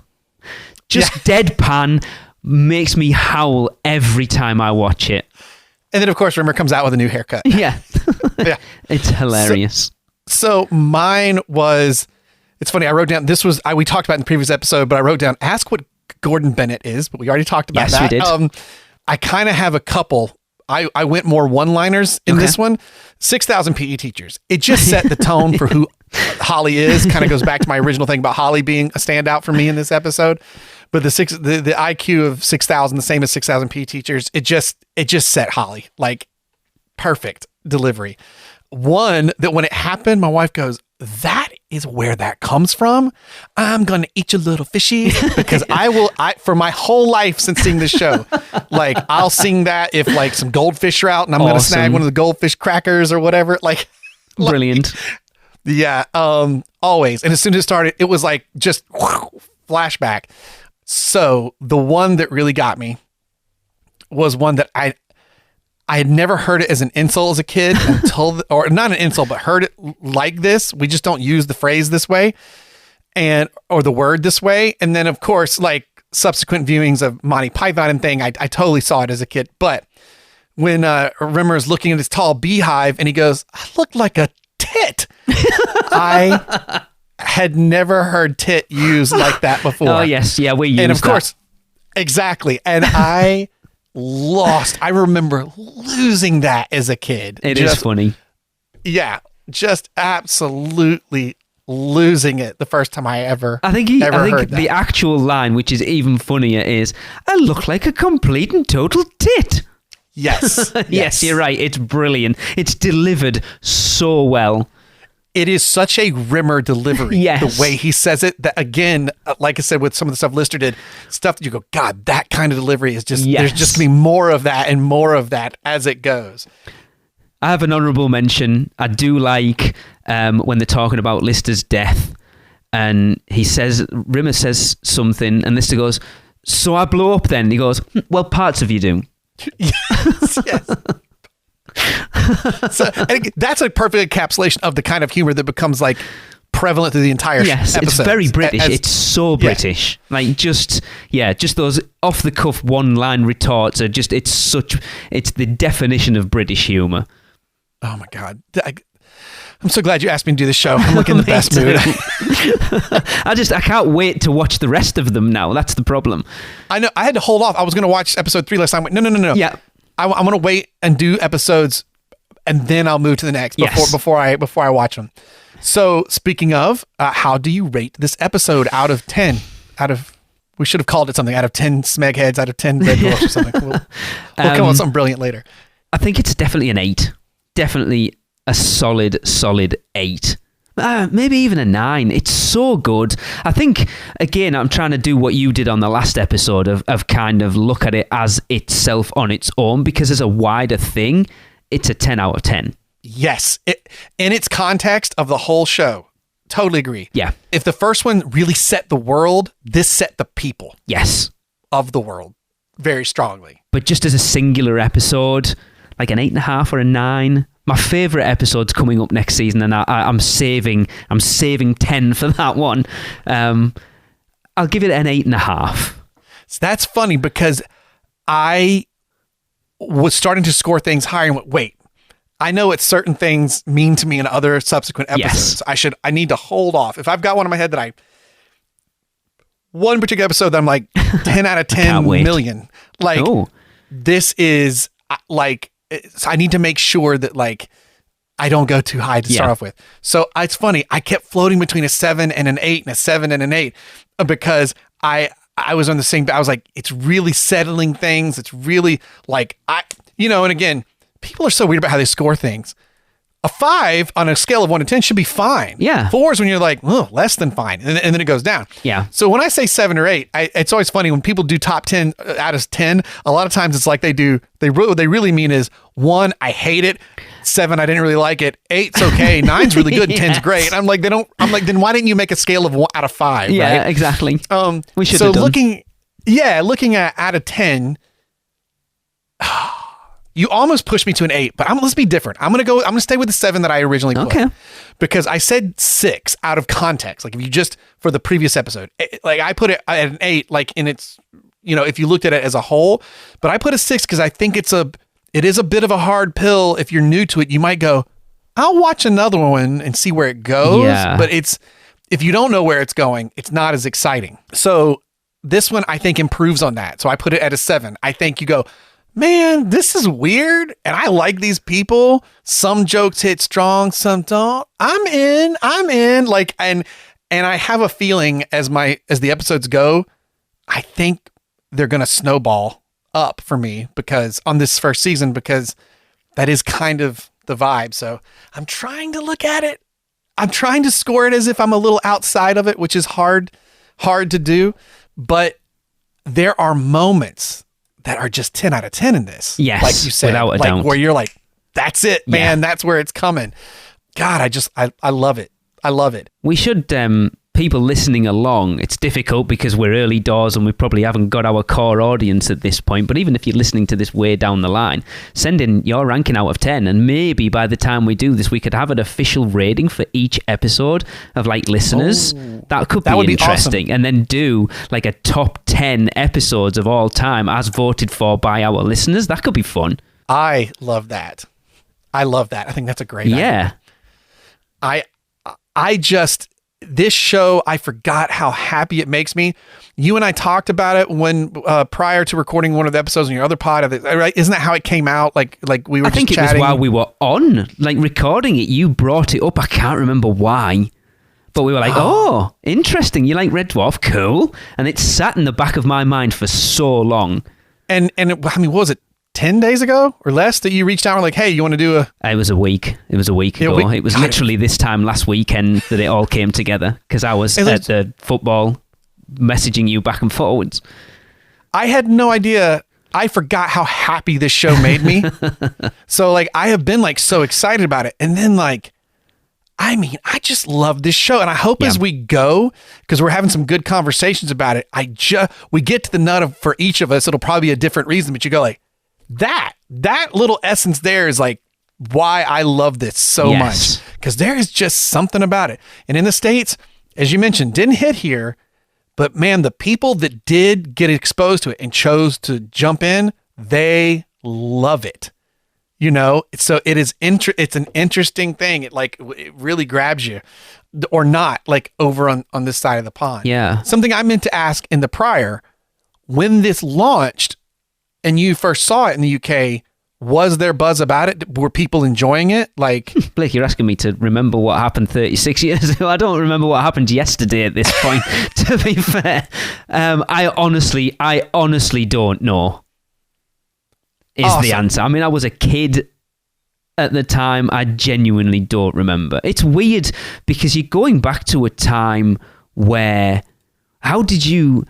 Just deadpan makes me howl every time I watch it.
And then, of course, Rimmer comes out with a new haircut.
Yeah. Yeah. It's hilarious.
So mine was, it's funny, I wrote down, we talked about in the previous episode, but I wrote down, ask what Gordon Bennett is, but we already talked about that.
Yes, we did.
I kind of have a couple. I went more one-liners in this one. 6,000 PE teachers. It just set the tone for who Holly is. Kind of goes back to my original thing about Holly being a standout for me in this episode. But the IQ of 6,000, the same as 6,000 PE teachers, it just set Holly. Like, perfect delivery. one that when it happened, my wife goes, "That is where that comes from. I'm gonna eat your little fishy," because I for my whole life since seeing this show, like I'll sing that if like some goldfish are out and I'm gonna snag one of the goldfish crackers or whatever. Like
brilliant.
Yeah, always. And as soon as it started, it was like just flashback. So the one that really got me was one that I had never heard it as an insult as a kid until, or not an insult, but heard it like this. We just don't use the phrase this way or the word this way. And then of course, like subsequent viewings of Monty Python and thing, I totally saw it as a kid. But when Rimmer is looking at his tall beehive and he goes, "I look like a tit." I had never heard tit used like that before.
Oh yes. Yeah. We use
and of
that.
course, exactly. And I remember losing that as a kid.
It is funny.
Yeah, just absolutely losing it the first time I ever
I think
heard that.
The actual line, which is even funnier, is, "I look like a complete and total tit."
Yes.
Yes, you're right. It's brilliant. It's delivered so well.
It is such a Rimmer delivery.
Yes.
The way he says it, that again, like I said, with some of the stuff Lister did, stuff that you go, God, that kind of delivery is just, there's just going to be more of that and more of that as it goes.
I have an honourable mention. I do like when they're talking about Lister's death and Rimmer says something and Lister goes, "So I blow up then?" And he goes, "Well, parts of you do."
Yes. So that's a perfect encapsulation of the kind of humor that becomes like prevalent through the entire episode.
It's very British. It's so British. Yeah. Like just those off the cuff one line retorts are just it's the definition of British humor.
Oh my God. I'm so glad you asked me to do this show. I'm looking in the best mood.
I can't wait to watch the rest of them now. That's the problem.
I know. I had to hold off. I was going to watch episode 3 last time. I went, no.
Yeah.
I'm going to wait and do episodes and then I'll move to the next before I watch them. So speaking of, how do you rate this episode out of 10? We should have called it something, out of 10 smeg heads, out of 10 red dwarfs or something. We'll come up with something brilliant later.
I think it's definitely an 8. Definitely a solid 8. Maybe even a 9. It's so good. I think, again, I'm trying to do what you did on the last episode of kind of look at it as itself on its own, because as a wider thing, it's a 10 out of 10.
Yes. In its context of the whole show. Totally agree.
Yeah.
If the first one really set the world, this set the people.
Yes.
Of the world very strongly.
But just as a singular episode, like an 8.5 or a 9. My favourite episode's coming up next season, and I'm saving 10 for that one. I'll give it an 8.5.
So that's funny because I was starting to score things higher and went, wait, I know what certain things mean to me in other subsequent episodes.
Yes.
I need to hold off. If I've got one in my head that one particular episode that I'm like 10 out of 10 million. Like, this is like, I need to make sure that like I don't go too high to start off with. So it's funny. I kept floating between a 7 and an 8 and a 7 and an 8 because I was on the same. I was like, it's really settling things. It's really like and again, people are so weird about how they score things. A 5 on a scale of 1 to 10 should be fine.
Yeah.
4 is when you're like, less than fine. And then it goes down.
Yeah.
So when I say 7 or 8, it's always funny when people do top 10 out of 10. A lot of times it's like what they really mean is 1, I hate it. 7, I didn't really like it. 8's okay. 9's really good. 10's great. And I'm like, then why didn't you make a scale of 1 out of 5?
Yeah,
right?
exactly. We should
have
done.
looking at out of 10, you almost pushed me to an 8, but let's be different. I'm going to stay with the 7 that I originally put.
Okay.
Because I said 6 out of context. Like if you just, for the previous episode, like I put it at an 8, like in its, if you looked at it as a whole, but I put a 6 because I think it is a bit of a hard pill. If you're new to it, you might go, I'll watch another one and see where it goes.
Yeah.
But if you don't know where it's going, it's not as exciting. So this one I think improves on that. So I put it at a 7. I think you go, man, this is weird. And I like these people. Some jokes hit strong, some don't. I'm in. Like, and I have a feeling as the episodes go, I think they're going to snowball up for me because on this first season, because that is kind of the vibe. So I'm trying to look at it. I'm trying to score it as if I'm a little outside of it, which is hard to do. But there are moments that are just 10 out of 10 in this.
Yes,
like you said,
without a doubt.
Where you're like, that's it, man. That's where it's coming. God, I love it. I love it.
We should, people listening along, it's difficult because we're early doors and we probably haven't got our core audience at this point, but even if you're listening to this way down the line, send in your ranking out of 10, and maybe by the time we do this, we could have an official rating for each episode of like listeners. That could be interesting. Awesome. And then do like a top 10 episodes of all time as voted for by our listeners. That could be fun.
I love that. I think that's a great idea. I just, this show, I forgot how happy it makes me. You and I talked about it when prior to recording one of the episodes on your other pod. Right? Isn't that how it came out? Like we were just chatting. I think it was
while we were on, like recording it. You brought it up. I can't remember why, but we were like, "Oh, interesting. You like Red Dwarf? Cool." And it sat in the back of my mind for so long.
And what was it? 10 days ago or less that you reached out and were like, hey, you want to do a...
It was a week. It was a week ago. It was literally this time last weekend that it all came together because I was at the football messaging you back and forwards.
I had no idea. I forgot how happy this show made me. So like I have been like so excited about it. And then like, I mean, I just love this show. And I hope as we go, because we're having some good conversations about it, we get to the nut of, for each of us, it'll probably be a different reason, but you go like, that little essence there is like why I love this so much, because there is just something about it. And in the States, as you mentioned, didn't hit here, but man, the people that did get exposed to it and chose to jump in, they love it. You know, so it is it's an interesting thing. It really grabs you, or not, like over on this side of the pond.
Yeah.
Something I meant to ask in the prior, when this launched and you first saw it in the UK, was there buzz about it? Were people enjoying it? Like,
Blake, you're asking me to remember what happened 36 years ago. I don't remember what happened yesterday at this point, to be fair. I honestly don't know is the answer. I mean, I was a kid at the time. I genuinely don't remember. It's weird because you're going back to a time where, how did you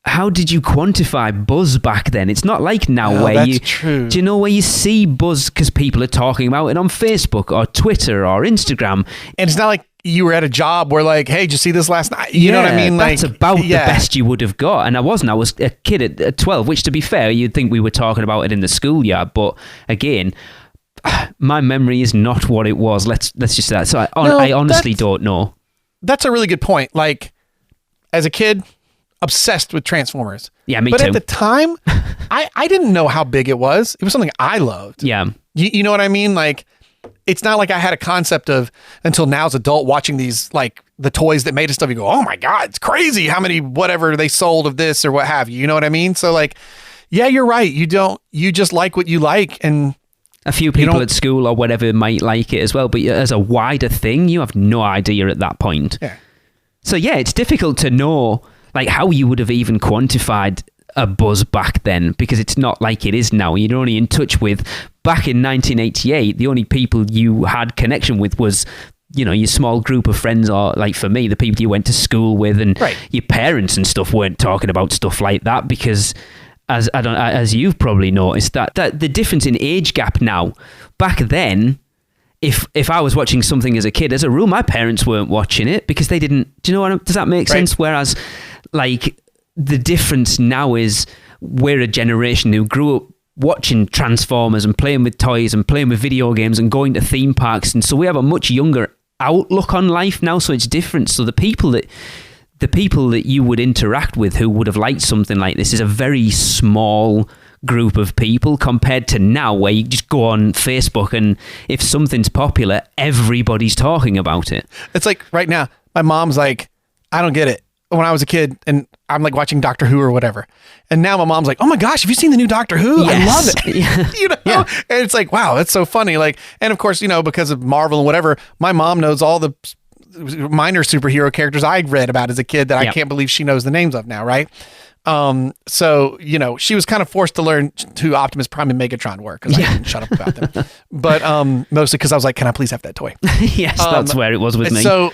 quantify buzz back then? It's not like now where
that's true.
Do you know where you see buzz because people are talking about it on Facebook or Twitter or Instagram?
And it's not like you were at a job where like, hey, did you see this last night? You know what I mean?
That's about the best you would have got. And I wasn't. I was a kid at 12, which to be fair, you'd think we were talking about it in the schoolyard. But again, my memory is not what it was. Let's just say that. So I honestly don't know.
That's a really good point. Like, as a kid, obsessed with Transformers.
Yeah, me
too. But
too.
at the time, I didn't know how big it was. It was something I loved.
Yeah.
You know what I mean? Like, it's not like I had a concept of, until now as adult, watching these, like, the toys that made us stuff, you go, oh my God, it's crazy how many whatever they sold of this or what have you. You know what I mean? So, like, yeah, you're right. You just like what you like, and
a few people at school or whatever might like it as well, but as a wider thing, you have no idea at that point.
Yeah.
So yeah, it's difficult to know like how you would have even quantified a buzz back then, because it's not like it is now. You're only in touch with, back in 1988, the only people you had connection with was, you know, your small group of friends, or like for me, the people you went to school with, and your parents and stuff weren't talking about stuff like that, because as you've probably noticed, that the difference in age gap now, back then, if I was watching something as a kid, as a rule, my parents weren't watching it because they didn't. Do you know does that make sense? Whereas, like, the difference now is we're a generation who grew up watching Transformers and playing with toys and playing with video games and going to theme parks, and so we have a much younger outlook on life now. So it's different. So the people that you would interact with who would have liked something like this is a very small group of people compared to now, where you just go on Facebook and if something's popular, everybody's talking about it.
It's like right now, my mom's like, I don't get it. When I was a kid and I'm like watching Doctor Who or whatever, and now my mom's like, oh my gosh, have you seen the new Doctor Who?
Yes.
I love it.
Yeah.
You know? Yeah. And it's like, wow, that's so funny. Like, and of course, you know, because of Marvel and whatever, my mom knows all the minor superhero characters I read about as a kid that I can't believe she knows the names of now, right? So, she was kind of forced to learn who Optimus Prime and Megatron were because I didn't shut up about them. But mostly because I was like, can I please have that toy?
Yes, that's where it was with me.
So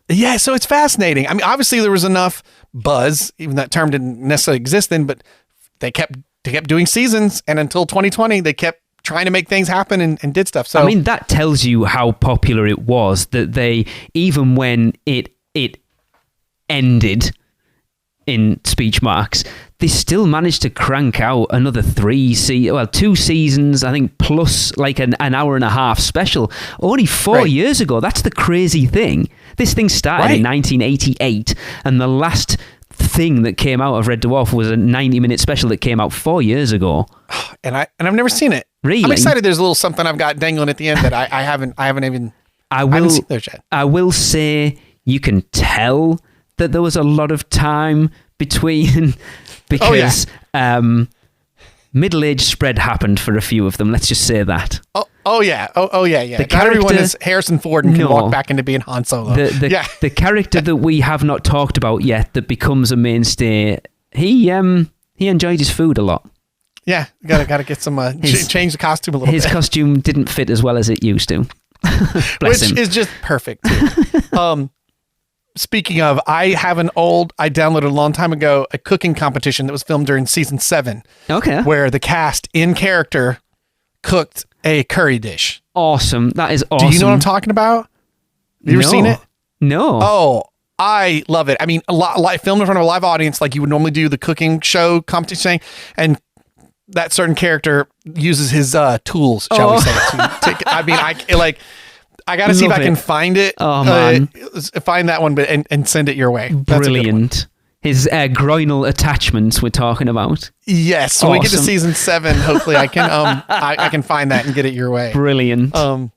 it's fascinating. I mean, obviously there was enough buzz, even that term didn't necessarily exist then, but they kept doing seasons, and until 2020, they kept trying to make things happen and did stuff. So
I mean, that tells you how popular it was, that they, even when it ended in speech marks, they still managed to crank out another 2 seasons, I think, plus like an hour and a half special only 4 years ago. That's the crazy thing. This thing started in 1988, and the last thing that came out of Red Dwarf was a 90-minute special that came out 4 years ago.
And I've never seen it.
Really?
I'm excited. There's a little something I've got dangling at the end that I haven't seen those yet. I
will say you can tell that there was a lot of time between because middle-age spread happened for a few of them. Let's just say that.
Oh yeah. Not everyone is Harrison Ford and can walk back into being Han Solo.
The character that we have not talked about yet that becomes a mainstay, he enjoyed his food a lot.
Yeah, gotta get some change the costume a little bit.
His costume didn't fit as well as it used to. Bless him.
Which is just perfect too. Speaking of, I downloaded a long time ago a cooking competition that was filmed during season 7.
Okay.
Where the cast in character cooked a curry dish.
Awesome. That is awesome.
Do you know what I'm talking about? Have you ever seen it?
No.
Oh, I love it. I mean, filmed in front of a live audience like you would normally do the cooking show competition, and that certain character uses his tools, shall we say. I got to see if I can find it.
Oh, man.
Find that one and send it your way. That's
brilliant. His groinal attachments we're talking about.
Yes. When we get to season 7, hopefully I can I can find that and get it your way.
Brilliant.
Well,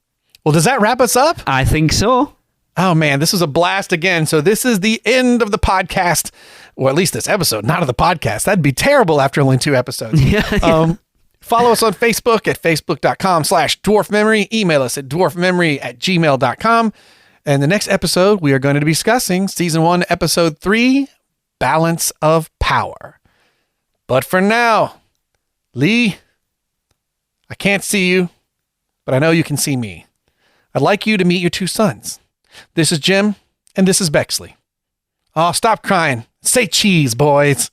does that wrap us up?
I think so.
Oh, man, this was a blast again. So this is the end of the podcast, or at least this episode, not of the podcast. That'd be terrible after only 2 episodes.
Yeah.
Follow us on Facebook at facebook.com/dwarfmemory. Email us at dwarfmemory@gmail.com. And the next episode, we are going to be discussing season 1, episode 3, Balance of Power. But for now, Lee, I can't see you, but I know you can see me. I'd like you to meet your 2 sons. This is Jim, and this is Bexley. Oh, stop crying. Say cheese, boys.